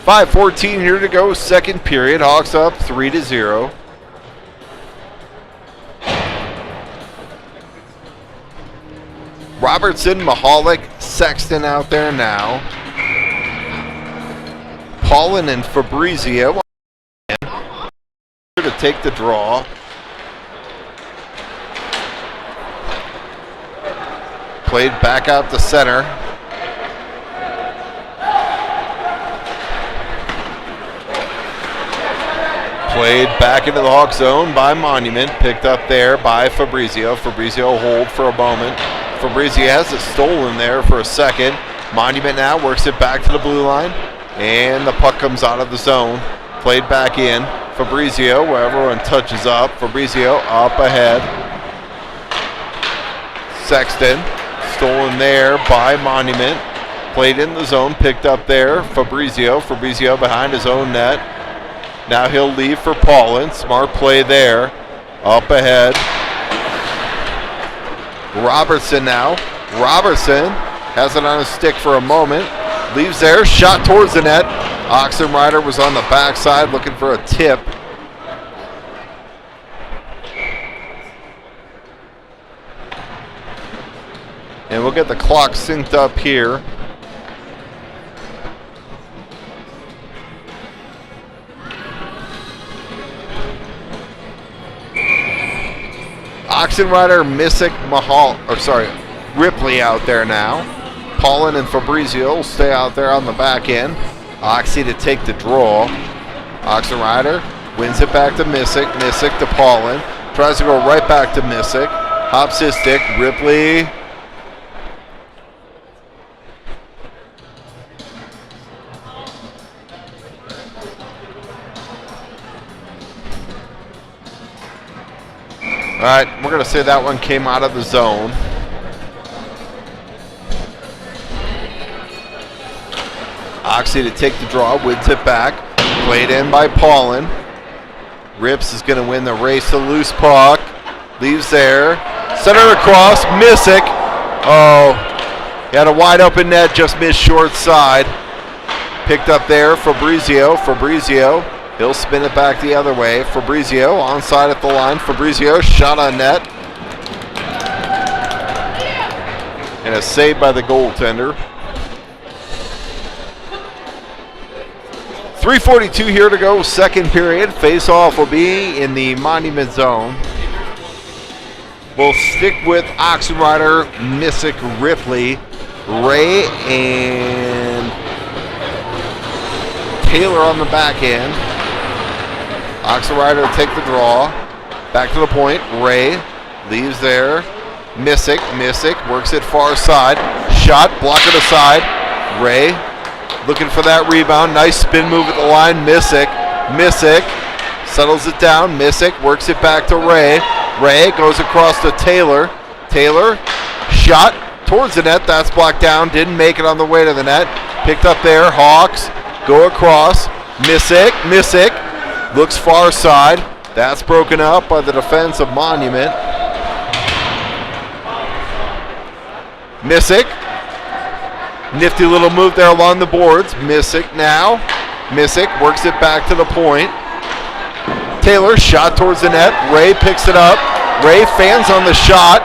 5:14 here to go, second period. Hawks up 3-0. Robertson, Mahalik, Sexton out there now. Paulin and Fabrizio to take the draw. Played back out to center. Played back into the Hawk zone by Monument. Picked up there by Fabrizio. Fabrizio hold for a moment. Fabrizio has it stolen there for a second. Monument now works it back to the blue line. And the puck comes out of the zone. Played back in. Fabrizio, where everyone touches up. Fabrizio up ahead. Sexton, stolen there by Monument. Played in the zone, picked up there. Fabrizio. Fabrizio behind his own net. Now he'll leave for Paulin. Smart play there. Up ahead. Robertson now. Robertson has it on his stick for a moment. Leaves there. Shot towards the net. Oxenrider was on the backside looking for a tip. And we'll get the clock synced up here. Oxenrider, Missick, Ripley out there now. Paulin and Fabrizio will stay out there on the back end. Oxy to take the draw. Oxenrider wins it back to Missick. Missick to Paulin. Tries to go right back to Missick. Hops his stick. Ripley. All right, we're going to say that one came out of the zone. Oxy to take the draw, wins it back. Played in by Paulin. Rips is going to win the race to loose puck. Leaves there. Center across. Missick. Oh, he had a wide open net, just missed short side. Picked up there, Fabrizio. Fabrizio, he'll spin it back the other way. Fabrizio onside at the line. Fabrizio shot on net. And a save by the goaltender. 3:42 here to go, second period. Face-off will be in the Monument Zone. We'll stick with Oxenrider, Missick, Ripley, Ray, and Taylor on the back end. Oxenrider will take the draw. Back to the point. Ray leaves there. Missick works it far side. Shot, blocker to side. Ray looking for that rebound. Nice spin move at the line. Missick settles it down. Missick works it back to Ray. Ray goes across to Taylor. Taylor, shot towards the net. That's blocked down. Didn't make it on the way to the net. Picked up there. Hawks go across. Missick looks far side. That's broken up by the defense of Monument. Missick. Nifty little move there along the boards. Missick now. Missick works it back to the point. Taylor, shot towards the net. Ray picks it up. Ray fans on the shot.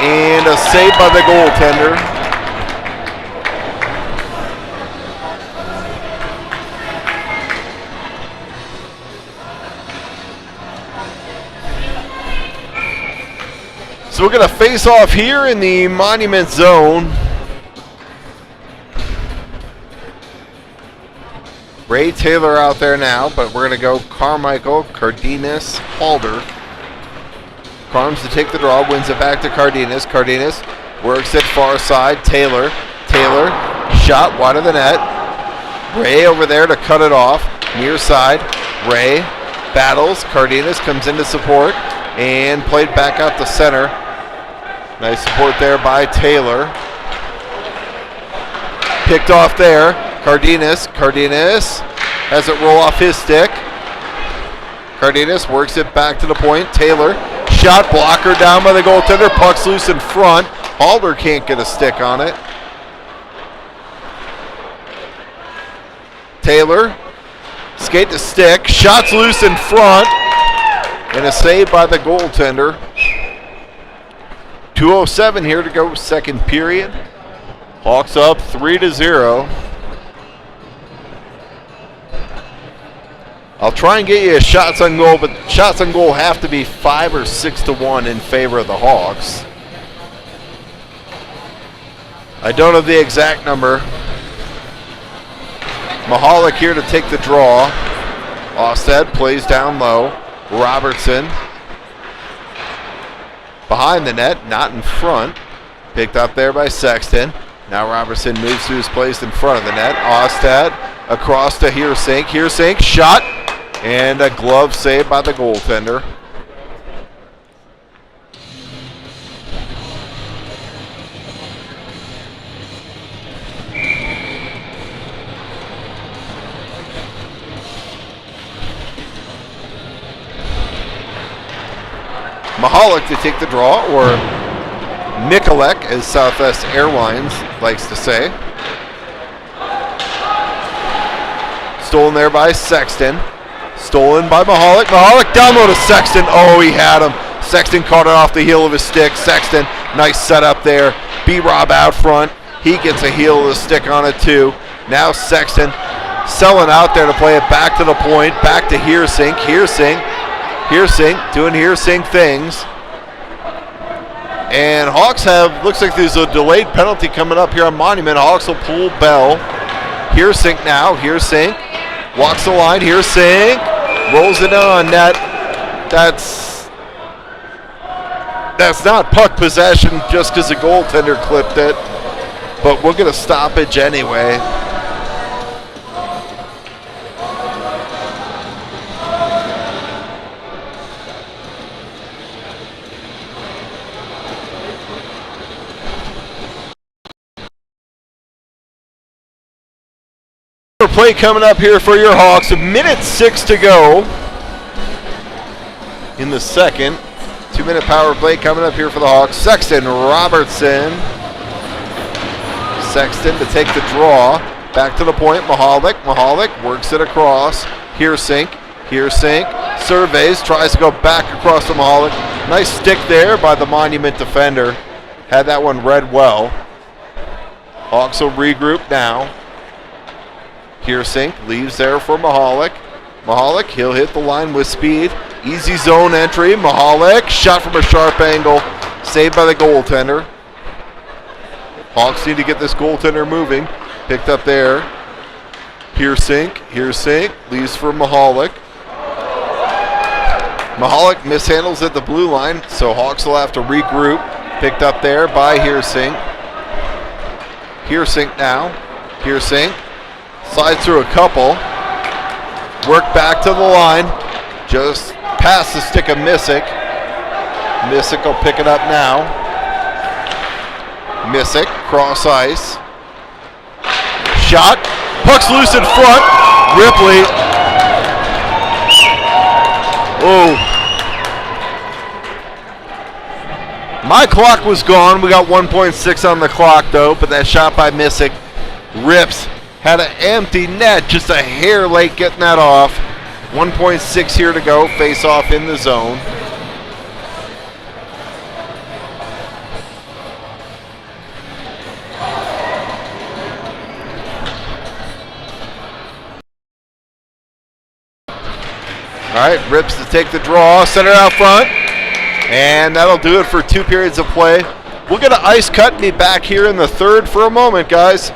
And a save by the goaltender. So we're going to face off here in the Monument Zone. Ray Taylor out there now, but we're going to go Carmichael, Cardenas, Halder. Carms to take the draw, wins it back to Cardenas. Cardenas works it far side. Taylor, shot wide of the net. Ray over there to cut it off. Near side, Ray battles. Cardenas comes in to support and played back out to center. Nice support there by Taylor. Picked off there. Cardenas has it roll off his stick. Cardenas works it back to the point. Taylor, shot, blocker down by the goaltender. Puck's loose in front. Halder can't get a stick on it. Taylor, skate to stick. Shot's loose in front. And a save by the goaltender. 2:07 here to go, second period. Hawks up 3-0. I'll try and get you a shots on goal, but shots on goal have to be 5 or 6-1 in favor of the Hawks. I don't have the exact number. Mahalik here to take the draw. Austed plays down low. Robertson behind the net, not in front. Picked up there by Sexton. Now Robertson moves to his place in front of the net. Austed across to Heersink. Heersink, shot. And a glove save by the goaltender. Mahalik to take the draw, or Mikulek, as Southwest Airlines likes to say. Stolen there by Sexton. Stolen by Mahalik. Mahalik down low to Sexton. Oh, he had him. Sexton caught it off the heel of his stick. Sexton, nice setup there. B-Rob out front. He gets a heel of the stick on it too. Now Sexton selling out there to play it back to the point. Back to Heersink. Heersink doing Heersink things. And Hawks have, looks like there's a delayed penalty coming up here on Monument. Hawks will pull Bell. Heersink now. Heersink walks the line. Heersink rolls it on net. That's not puck possession just because the goaltender clipped it. But we'll get a stoppage anyway. play coming up here for your Hawks. 1:06 to go in the second. 2-minute power play coming up here for the Hawks. Sexton, Robertson. Sexton to take the draw. Back to the point, Mahalik. Mahalik works it across. Heersink. Heersink surveys, tries to go back across to Mahalik. Nice stick there by the Monument defender. Had that one read well. Hawks will regroup now. Heersink leaves there for Mahalik. Mahalik, he'll hit the line with speed. Easy zone entry. Mahalik, shot from a sharp angle. Saved by the goaltender. Hawks need to get this goaltender moving. Picked up there. Heersink. Heersink leaves for Mahalik. Mahalik mishandles at the blue line, so Hawks will have to regroup. Picked up there by Heersink. Heersink now. Heersink slides through a couple. Work back to the line. Just past the stick of Missick. Missick will pick it up now. Missick, cross ice. Shot. Puck's loose in front. Ripley. Oh. My clock was gone. We got 1.6 on the clock, though, but that shot by Missick rips. Had an empty net, just a hair late getting that off. 1.6 here to go. Face off in the zone. All right, Rips to take the draw, center out front, and that'll do it for 2 periods of play. We'll get an ice cut and be back here in the third for a moment, guys.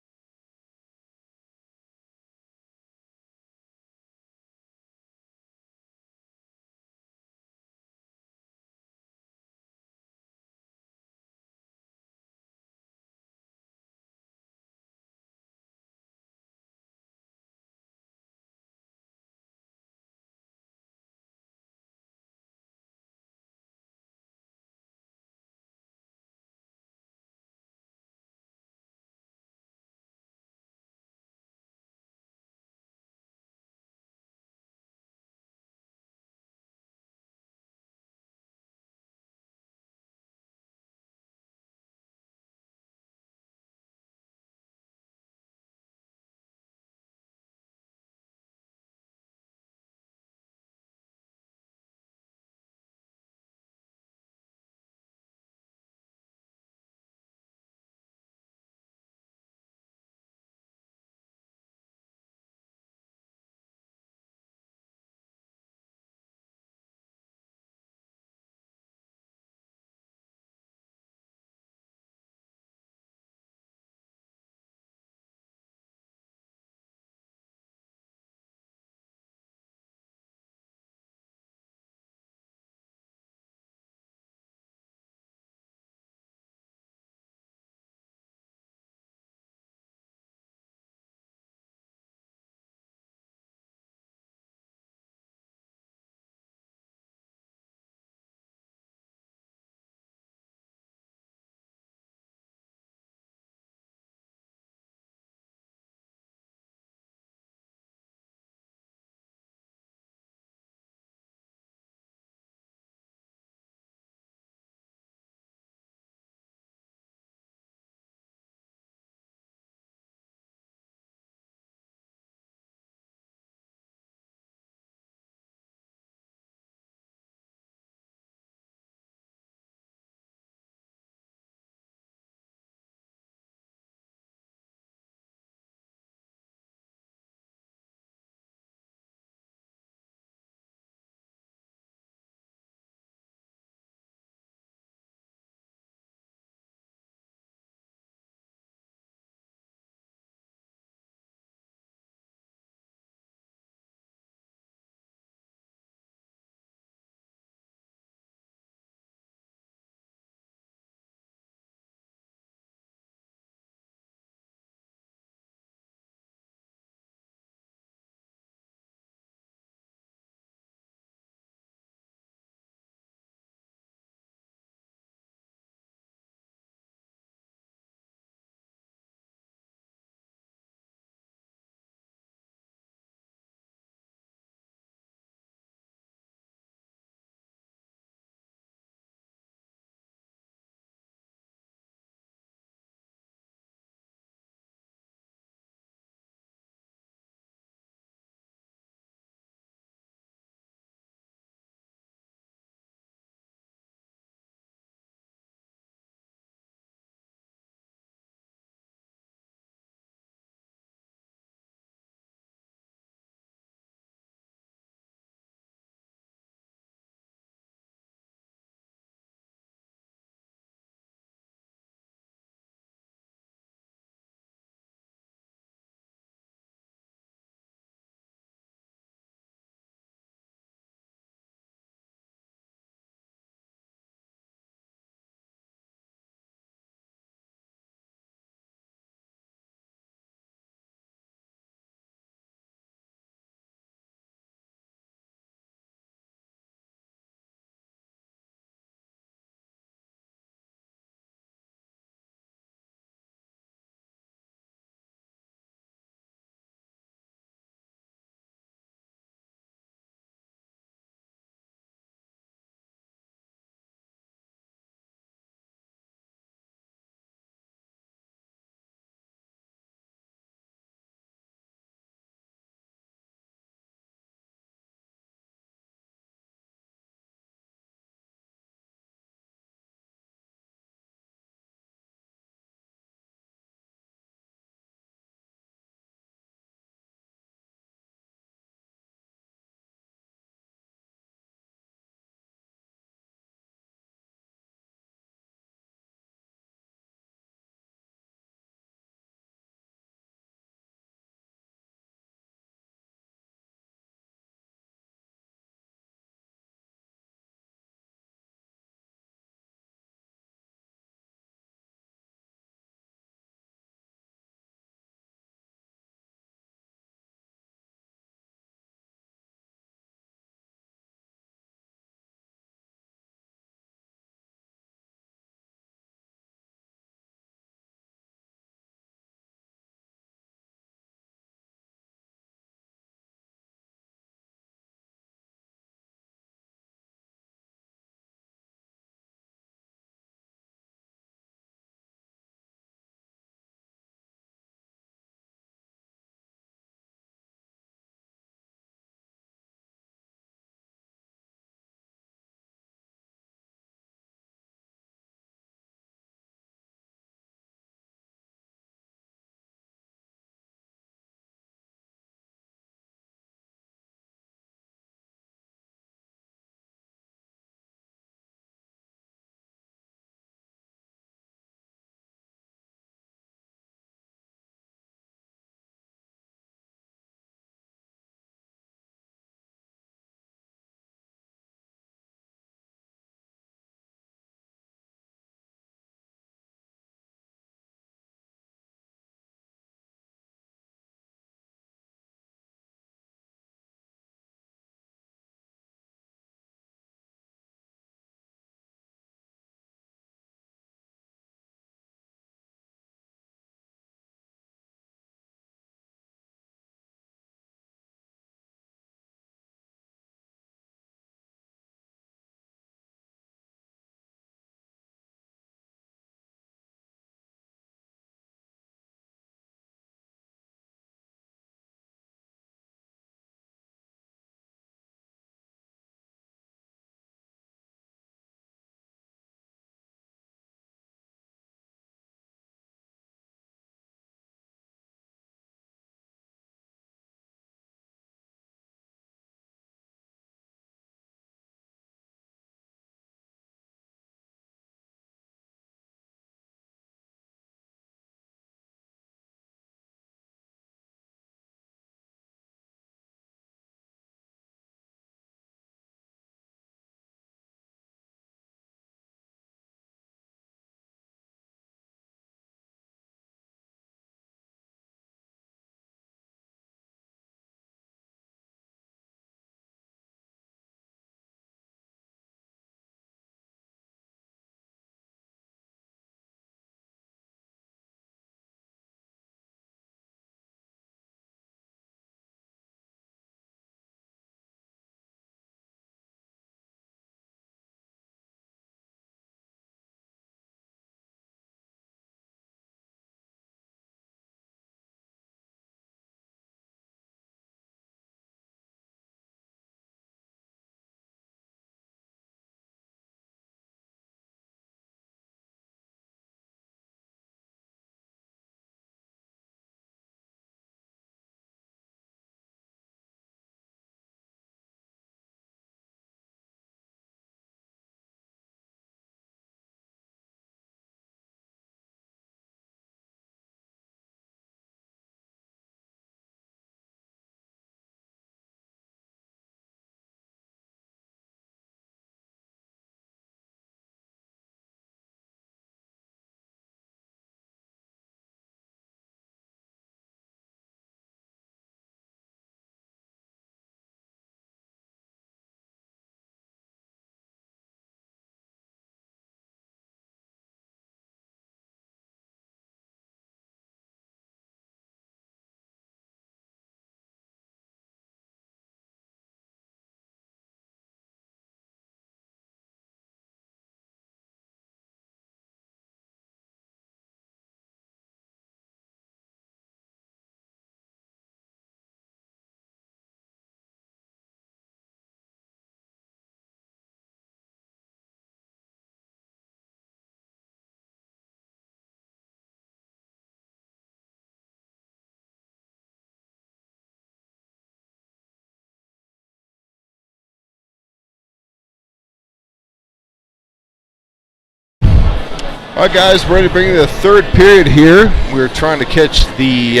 All right, guys, we're ready to bring you the third period here. We're trying to catch the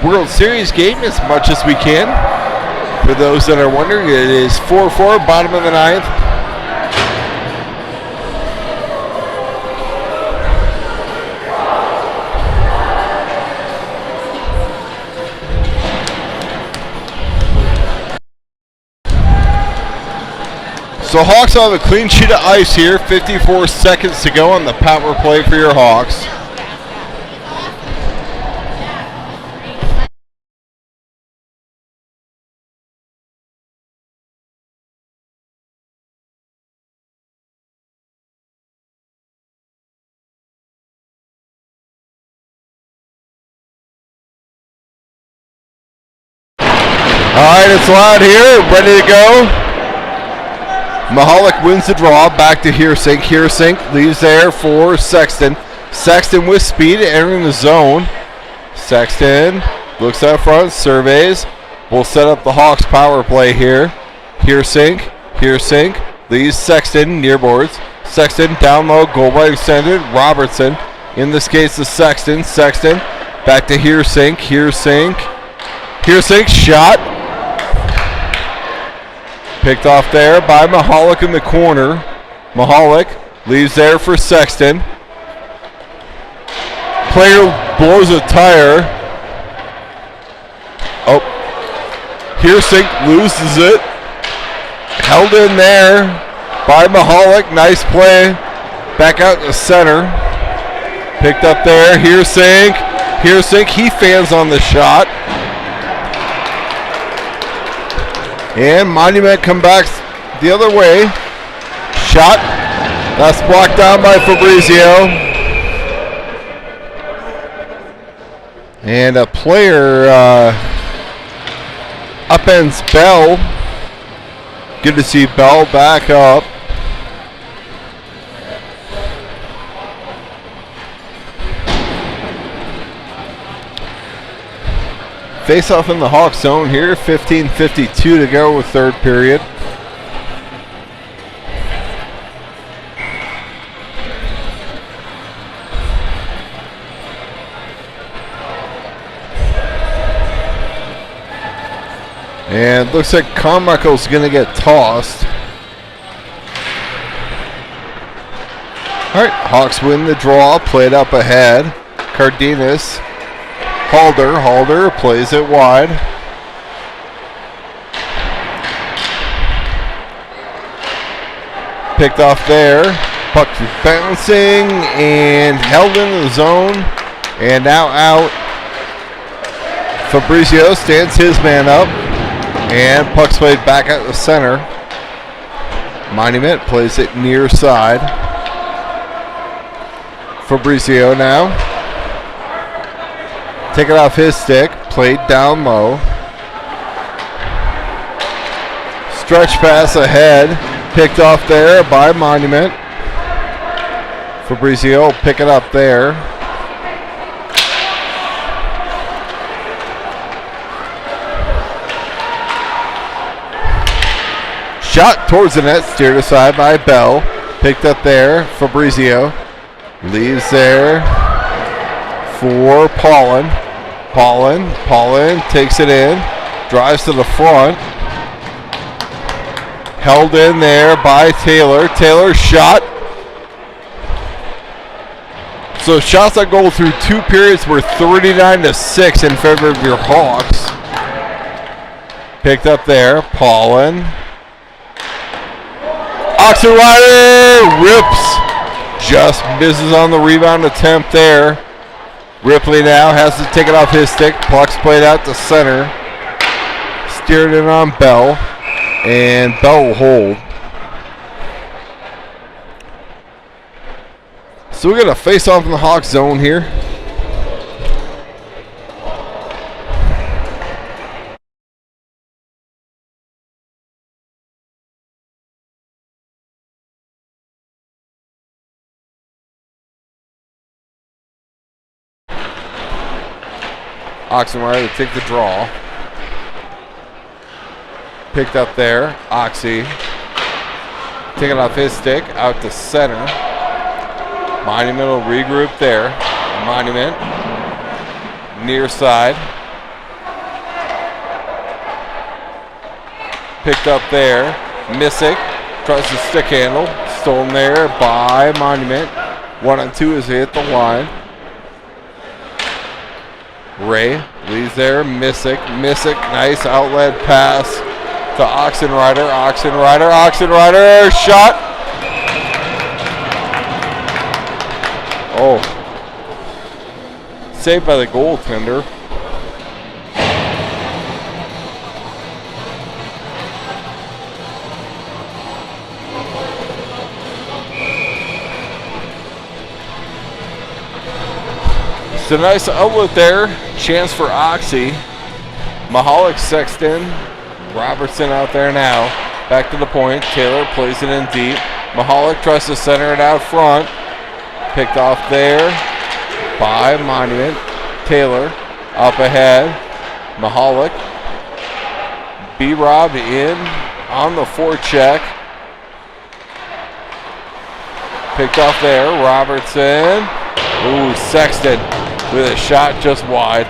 World Series game as much as we can. For those that are wondering, it is 4-4, bottom of the ninth. So Hawks will have a clean sheet of ice here. 54 seconds to go on the power play for your Hawks. All right, it's loud here. Ready to go. Mahalik wins the draw, back to Heersink. Heersink leaves there for Sexton. Sexton with speed, entering the zone. Sexton looks out front, surveys. We'll set up the Hawks power play here. Heersink leaves Sexton near boards. Sexton down low, goal right extended. Robertson, in this case the Sexton. Sexton back to Heersink. Heersink shot. Picked off there by Mahalik in the corner. Mahalik leaves there for Sexton. Player blows a tire. Oh, Heersink loses it. Held in there by Mahalik. Nice play. Back out to center. Picked up there. Heersink, he fans on the shot. And Monument come back the other way. Shot. That's blocked down by Fabrizio. And a player upends Bell. Good to see Bell back up. Face off in the Hawks zone here. 15:52 to go with third period. And looks like Carmichael's going to get tossed. All right, Hawks win the draw. Played up ahead. Cardenas. Halder plays it wide. Picked off there. Puck bouncing and held in the zone. And now out. Fabrizio stands his man up. And puck's played back at the center. Monument plays it near side. Fabrizio now. Take it off his stick, played down low. Stretch pass ahead, picked off there by Monument. Fabrizio will pick it up there. Shot towards the net, steered aside by Bell. Picked up there, Fabrizio. Leaves there for Paulin. Paulin takes it in, drives to the front. Held in there by Taylor. Taylor shot. So shots on goal through two periods were 39-6 in favor of your Hawks. Picked up there, Paulin. Oxenrider rips. Just misses on the rebound attempt there. Ripley now has to take it off his stick. Puck's played out to center. Steered in on Bell. And Bell will hold. So we're going to face off in the Hawks zone here. Oxenrider to take the draw. Picked up there. Oxy. Taking off his stick. Out to center. Monument will regroup there. Monument. Near side. Picked up there. Missick tries to stick handle. Stolen there by Monument. 1 and 2 as they hit the line. Ray leads there. Missick. Nice outlet pass to Oxenrider. Oxenrider. Shot. Oh. Saved by the goaltender. It's a nice outlet there. Chance for Oxy. Mahalik, Sexton. Robertson out there now. Back to the point. Taylor plays it in deep. Mahalik tries to center it out front. Picked off there by Monument. Taylor up ahead. Mahalik. B-Rob in on the forecheck. Picked off there. Robertson. Ooh, Sexton with a shot just wide.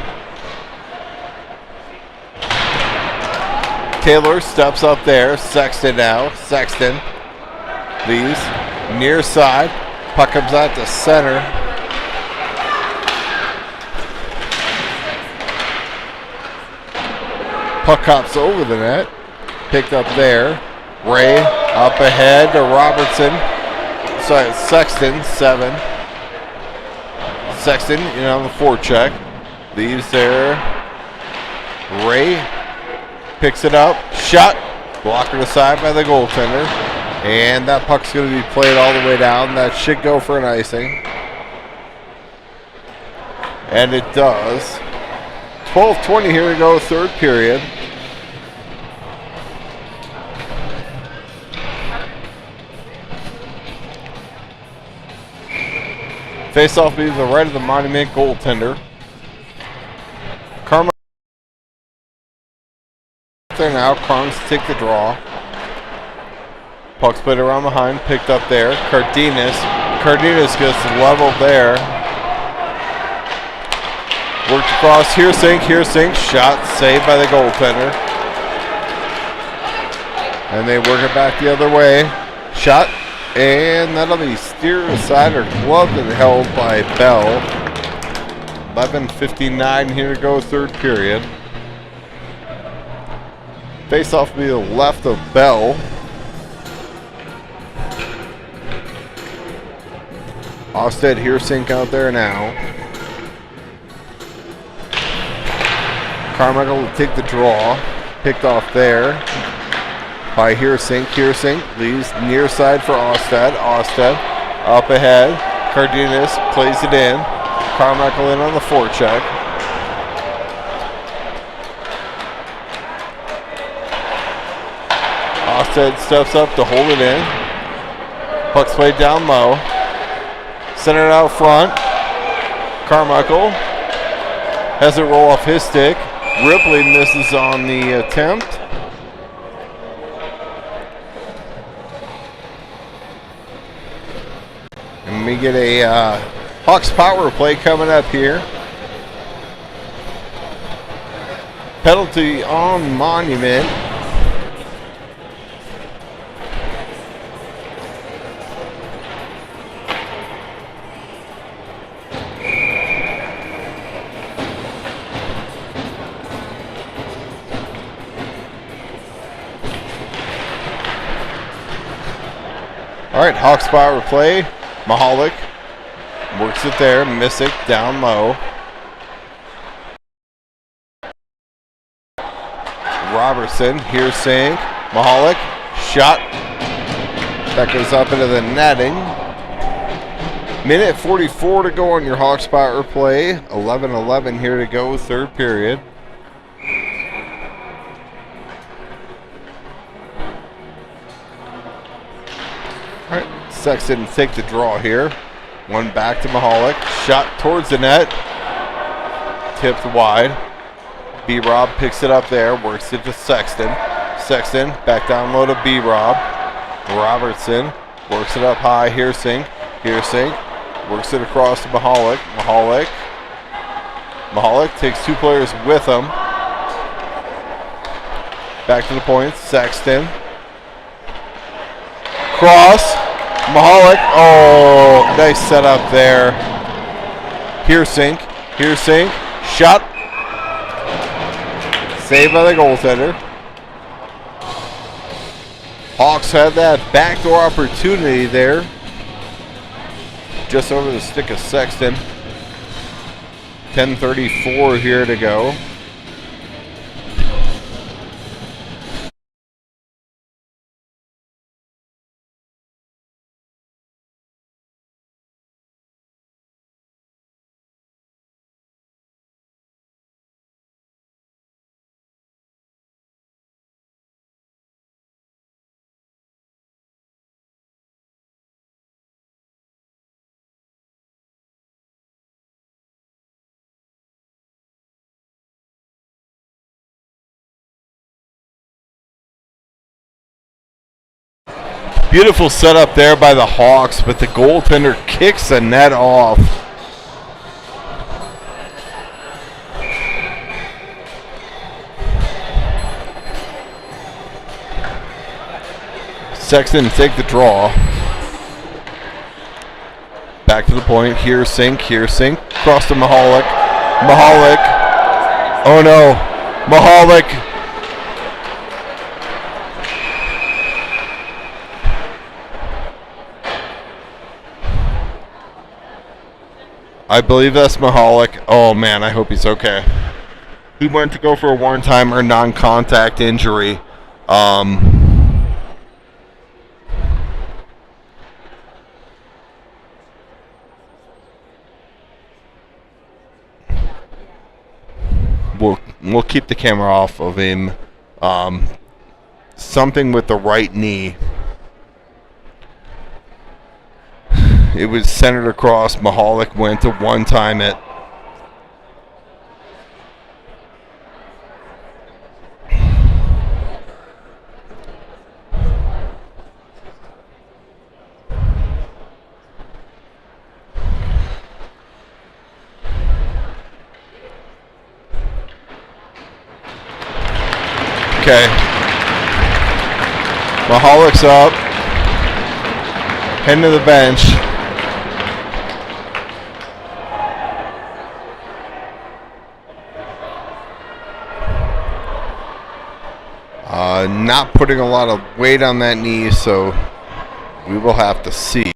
Taylor steps up there. Sexton now. Sexton leaves near side. Puck comes out to center. Puck hops over the net. Picked up there. Ray up ahead to Robertson. Sorry, Sexton, 7. Sexton in on the forecheck. Leaves there. Ray picks it up. Shot. Blocker aside by the goaltender. And that puck's going to be played all the way down. That should go for an icing. And it does. 12:20 here to go, third period. Face-off be to the right of the Monument goaltender. Karma there now. Carnes take the draw. Puck's played around behind. Picked up there. Cardenas gets leveled there. Worked across. Heersink. Shot saved by the goaltender. And they work it back the other way. Shot. And that'll be steered aside or gloved and held by Bell. 11:59 here to go, third period. Face-off will be the left of Bell. Osted Heersink out there now. Carmichael will take the draw. Picked off there by Heersink. Heersink leaves near side for Osted. Osted up ahead. Cardenas plays it in. Carmichael in on the forecheck. Osted steps up to hold it in. Puck's played down low. Centered out front. Carmichael has it roll off his stick. Ripley misses on the attempt. And we get a Hawks power play coming up here. Penalty on Monument. All right, Hawks power play. Mahalik works it there. Missick down low. Robertson, Heersink, Mahalik, shot. That goes up into the netting. Minute 44 to go on your Hawks power play. 11:11 here to go, third period. All right, Sexton take the draw here. One back to Mahalik. Shot towards the net. Tipped wide. B-Rob picks it up there. Works it to Sexton. Sexton back down low to B-Rob. Robertson works it up high. Heersink. Heersink Works it across to Mahalik. Mahalik takes 2 players with him. Back to the point. Sexton. Cross. Mahalik. Oh, nice setup there. Here's Sink. Shot. Saved by the goaltender. Hawks had that backdoor opportunity there. Just over the stick of Sexton. 10:34 here to go. Beautiful setup there by the Hawks, but the goaltender kicks the net off. Sexton take the draw. Back to the point. Here's Sink. Cross to Mahalik. Oh no. Mahalik. I believe that's Mahalik. Oh man, I hope he's okay. He went to go for a one-time or non-contact injury. We'll keep the camera off of him. Something with the right knee. It was centered across. Mahalik went to one-time it. Okay. Mahalik's up. Heading to the bench. Not putting a lot of weight on that knee, so we will have to see.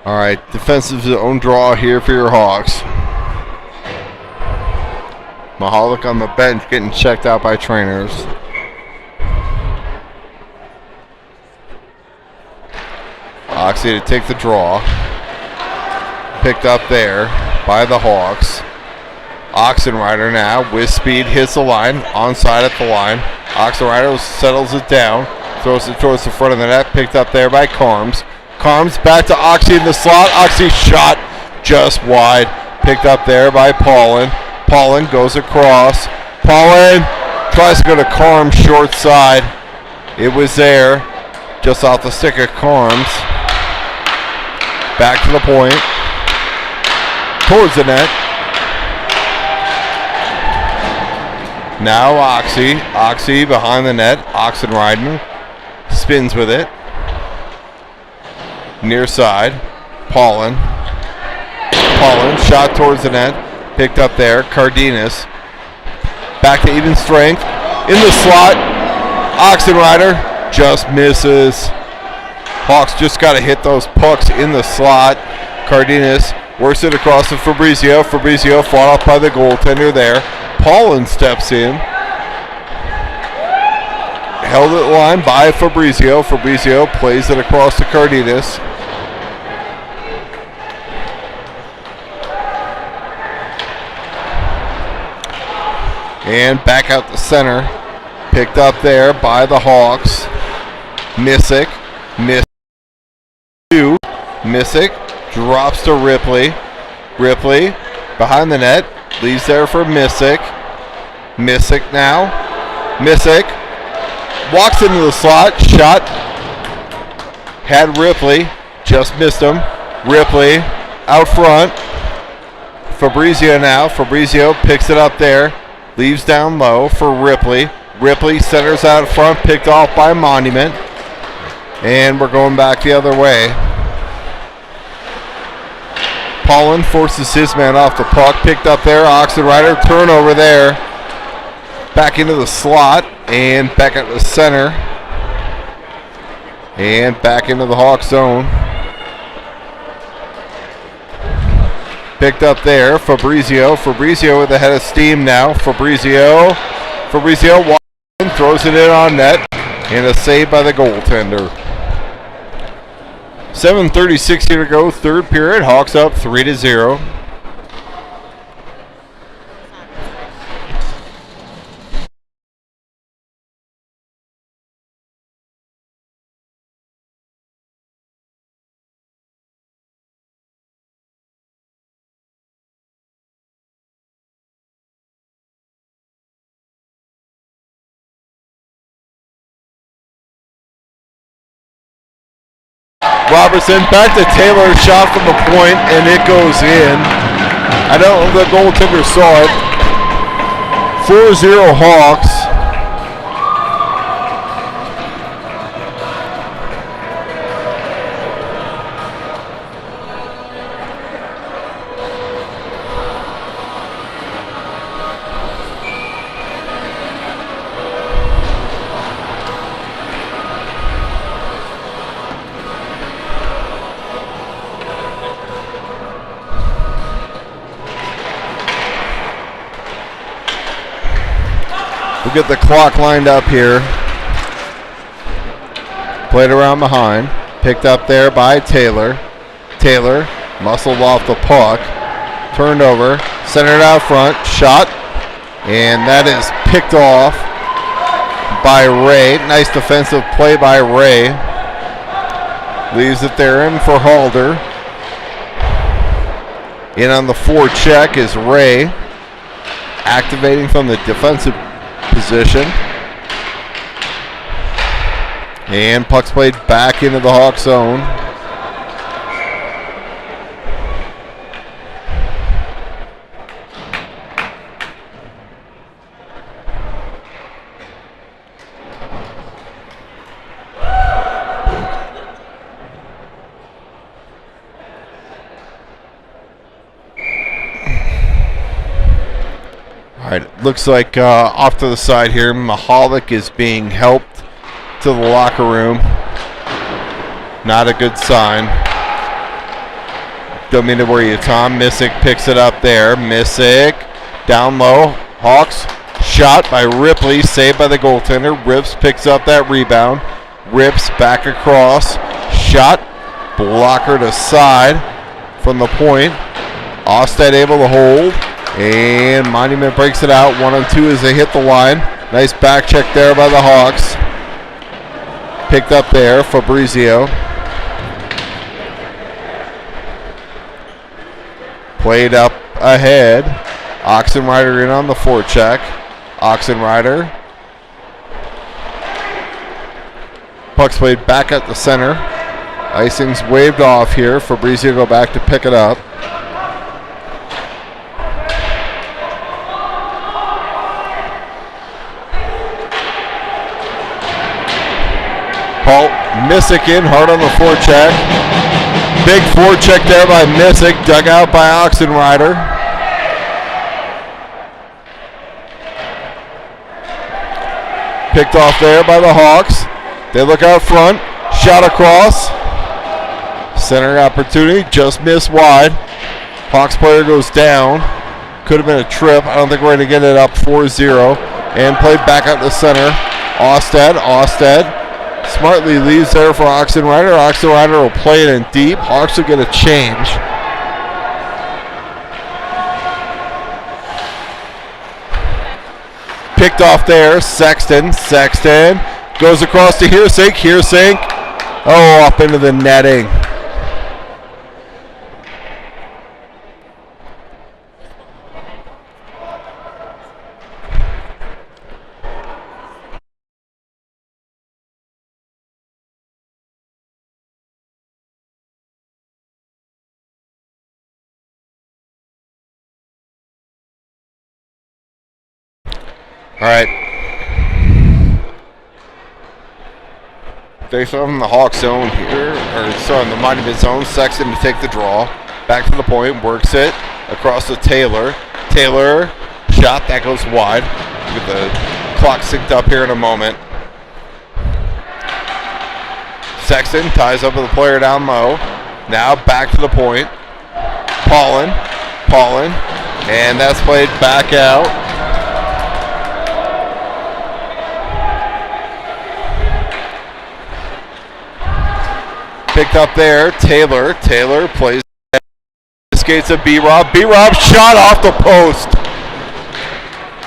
All right, defensive zone draw here for your Hawks. Mahalik on the bench getting checked out by trainers. Oxy to take the draw. Picked up there by the Hawks. Oxenrider now with speed hits the line, onside at the line. Oxenrider settles it down, throws it towards the front of the net, picked up there by Carms. Carms back to Oxy in the slot. Oxy shot just wide, picked up there by Paulin. Paulin goes across. Paulin tries to go to Carms short side. It was there, just off the stick of Carms. Back to the point. Towards the net. Now Oxy. Oxy behind the net. Oxenrider spins with it. Near side. Paulin. Paulin shot towards the net. Picked up there. Cardenas. Back to even strength. In the slot. Oxenrider just misses. Hawks just got to hit those pucks in the slot. Cardenas works it across to Fabrizio. Fabrizio fought off by the goaltender there. Paulin steps in. Held at the line by Fabrizio. Fabrizio plays it across to Cardenas. And back out the center. Picked up there by the Hawks. Missick. Missick drops to Ripley. Ripley behind the net. Leaves there for Missick. Missick now. Missick walks into the slot. Shot. Had Ripley. Just missed him. Ripley out front. Fabrizio now. Fabrizio picks it up there. Leaves down low for Ripley. Ripley centers out front. Picked off by Monument. And we're going back the other way. Paulin forces his man off the puck. Picked up there. Oxenrider. Turnover there. Back into the slot. And back at the center. And back into the Hawk zone. Picked up there. Fabrizio. Fabrizio with a head of steam now. Fabrizio. Fabrizio walks in, throws it in on net. And a save by the goaltender. 7:36 here to go, third period. Hawks up 3-0. Robertson back to Taylor, shot from the point, and it goes in. I don't know if the goaltender saw it. 4-0 Hawks. We'll get the clock lined up here. Played around behind. Picked up there by Taylor. Taylor muscled off the puck. Turned over. Centered out front. Shot. And that is picked off by Ray. Nice defensive play by Ray. Leaves it there in for Halder. In on the forecheck is Ray. Activating from the defensive position. And puck's played back into the Hawk zone. All right, looks like off to the side here, Mahalik is being helped to the locker room. Not a good sign. Don't mean to worry you, Tom. Missick picks it up there. Missick down low. Hawks shot by Ripley, saved by the goaltender. Rips picks up that rebound. Rips back across. Shot. Blocker to side from the point. Ostead able to hold. And Monument breaks it out. 1-on-2 as they hit the line. Nice back check there by the Hawks. Picked up there, Fabrizio. Played up ahead. Oxenrider in on the forecheck. Oxenrider. Puck's played back at the center. Icing's waved off here. Fabrizio go back to pick it up. Paul Missick in, hard on the forecheck. Big forecheck there by Missick, dug out by Oxenrider. Picked off there by the Hawks. They look out front, shot across. Center opportunity, just missed wide. Hawks player goes down. Could have been a trip. I don't think we're going to get it up 4-0. And played back out the center. Ostead smartly leaves there for Oxenrider. Oxenrider will play it in deep. Hawks will get a change. Picked off there. Sexton goes across to Heersink. Oh, up into the netting. All right. Face off in the Hawk zone here, or sorry, in the Monument zone. Sexton to take the draw. Back to the point, works it across to Taylor. Taylor, shot, that goes wide. With the clock synced up here in a moment. Sexton ties up with the player down low. Now back to the point. Paulin, and that's played back out. Picked up there, Taylor plays, skates at B-Rob. B-Rob shot off the post.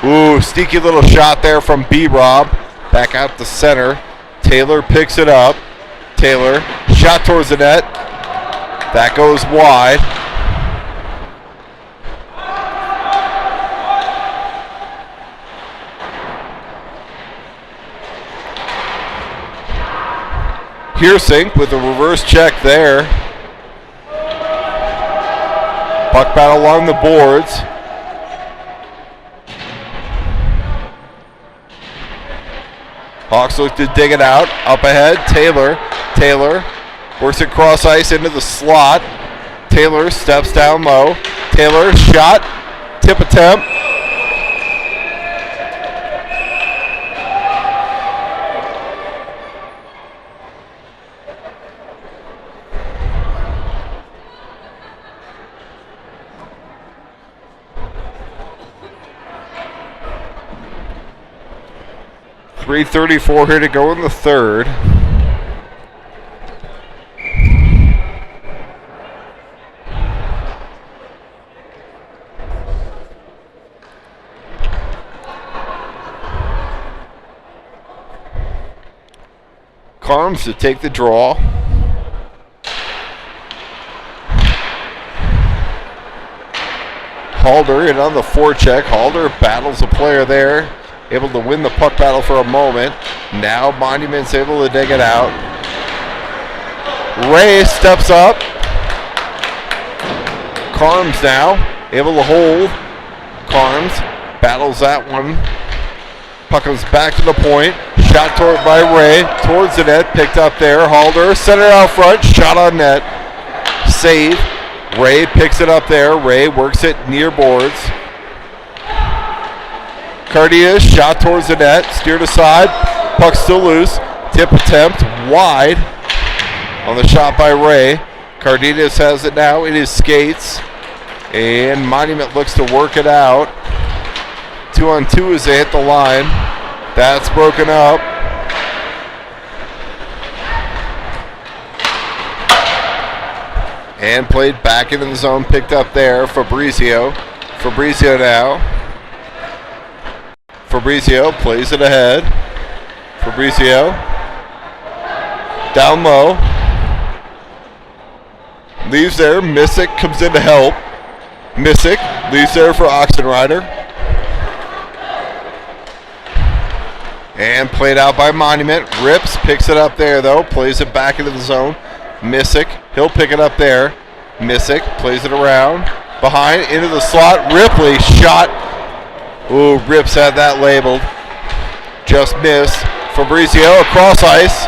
Ooh, sneaky little shot there from B-Rob. Back out the center. Taylor picks it up. Taylor, shot towards the net. That goes wide. Piercing with a reverse check there. Puck battle along the boards. Hawks look to dig it out. Up ahead, Taylor works it cross ice into the slot. Taylor steps down low. Taylor shot, tip attempt. .334 here to go in the third. Carms to take the draw. Halder in on the forecheck. Halder battles a player there. Able to win the puck battle for a moment. Now Monument's able to dig it out. Ray steps up. Carms now able to hold. Carms battles that one. Puck comes back to the point. Shot toward by Ray. Towards the net. Picked up there. Halder. Center out front. Shot on net. Save. Ray picks it up there. Ray works it near boards. Cardenas shot towards the net. Steered aside. Puck still loose. Tip attempt. Wide. On the shot by Ray. Cardenas has it now in his skates. And Monument looks to work it out. 2-on-2 as they hit the line. That's broken up. And played back into the zone. Picked up there. Fabrizio now. Fabrizio plays it ahead. Fabrizio. Down low. Leaves there. Missick comes in to help. Missick leaves there for Oxenrider. And played out by Monument. Rips, picks it up there though. Plays it back into the zone. Missick, he'll pick it up there. Missick plays it around. Behind, into the slot. Ripley, shot. Ooh, Rips had that labeled. Just missed. Fabrizio across ice.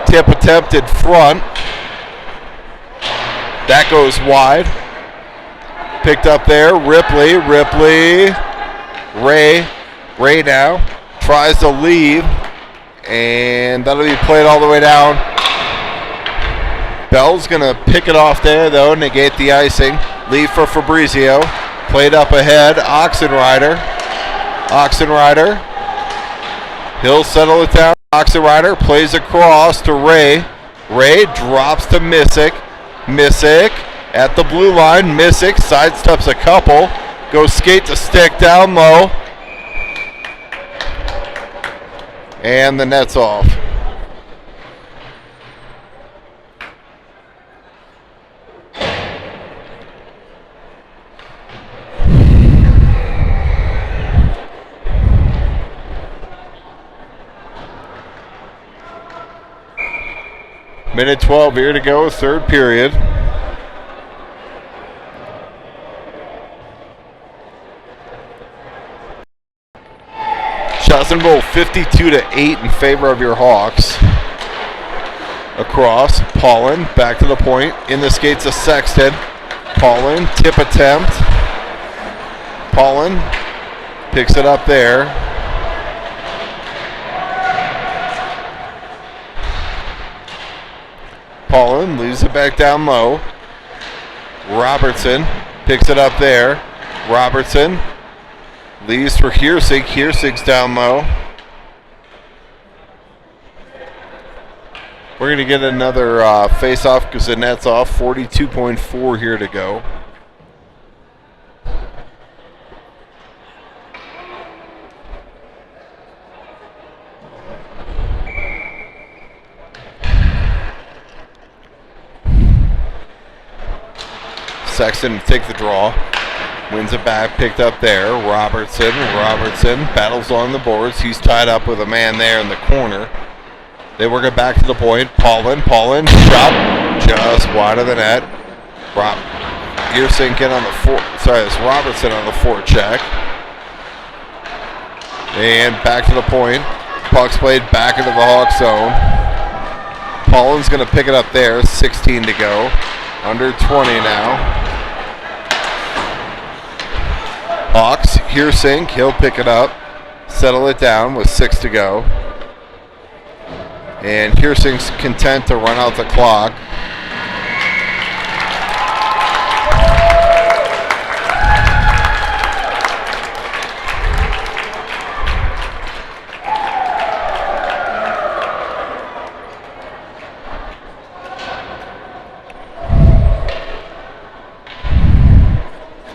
Tip attempted front. That goes wide. Picked up there. Ripley. Ray now tries to leave. And that'll be played all the way down. Bell's going to pick it off there, though, negate the icing. Leave for Fabrizio. Played up ahead. Oxenrider. He'll settle it down. Oxenrider plays across to Ray. Ray drops to Missick. Missick at the blue line. Missick sidesteps a couple. Goes skate to stick down low. And the net's off. Minute 12 here to go, third period. Shots and roll 52-8 in favor of your Hawks. Across, Paulin, back to the point. In the skates of Sexton. Paulin, tip attempt. Paulin picks it up there. Paulin leaves it back down low. Robertson picks it up there. Robertson leaves for Heersig. Heersig's down low. We're going to get another face-off because the net's off. 42.4 here to go. Sexton take the draw. Wins it back, picked up there. Robertson battles on the boards. He's tied up with a man there in the corner. They work it back to the point. Paulin, shot just wide of the net. Heersig on the it's Robertson on the forecheck. And back to the point. Puck's played back into the Hawk zone. Paulin's going to pick it up there. 16 to go. Under 20 now. Hawks, Heersig, he'll pick it up, settle it down with 6 to go. And Heersig's content to run out the clock.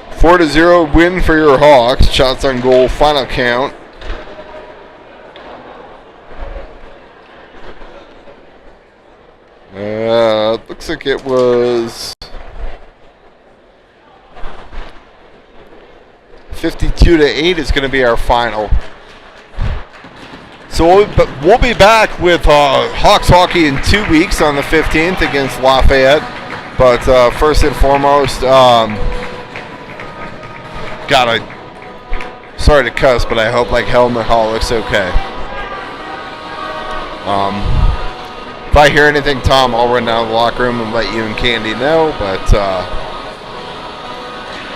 A 4-0 win for your Hawks. Shots on goal, final count. Looks like it was 52-8 is going to be our final. So we'll be back with Hawks hockey in 2 weeks on the 15th against Lafayette. But first and foremost, sorry to cuss, but I hope like Helmut Hall looks okay. If I hear anything, Tom, I'll run down to the locker room and let you and Candy know. But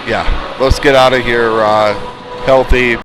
yeah, let's get out of here healthy.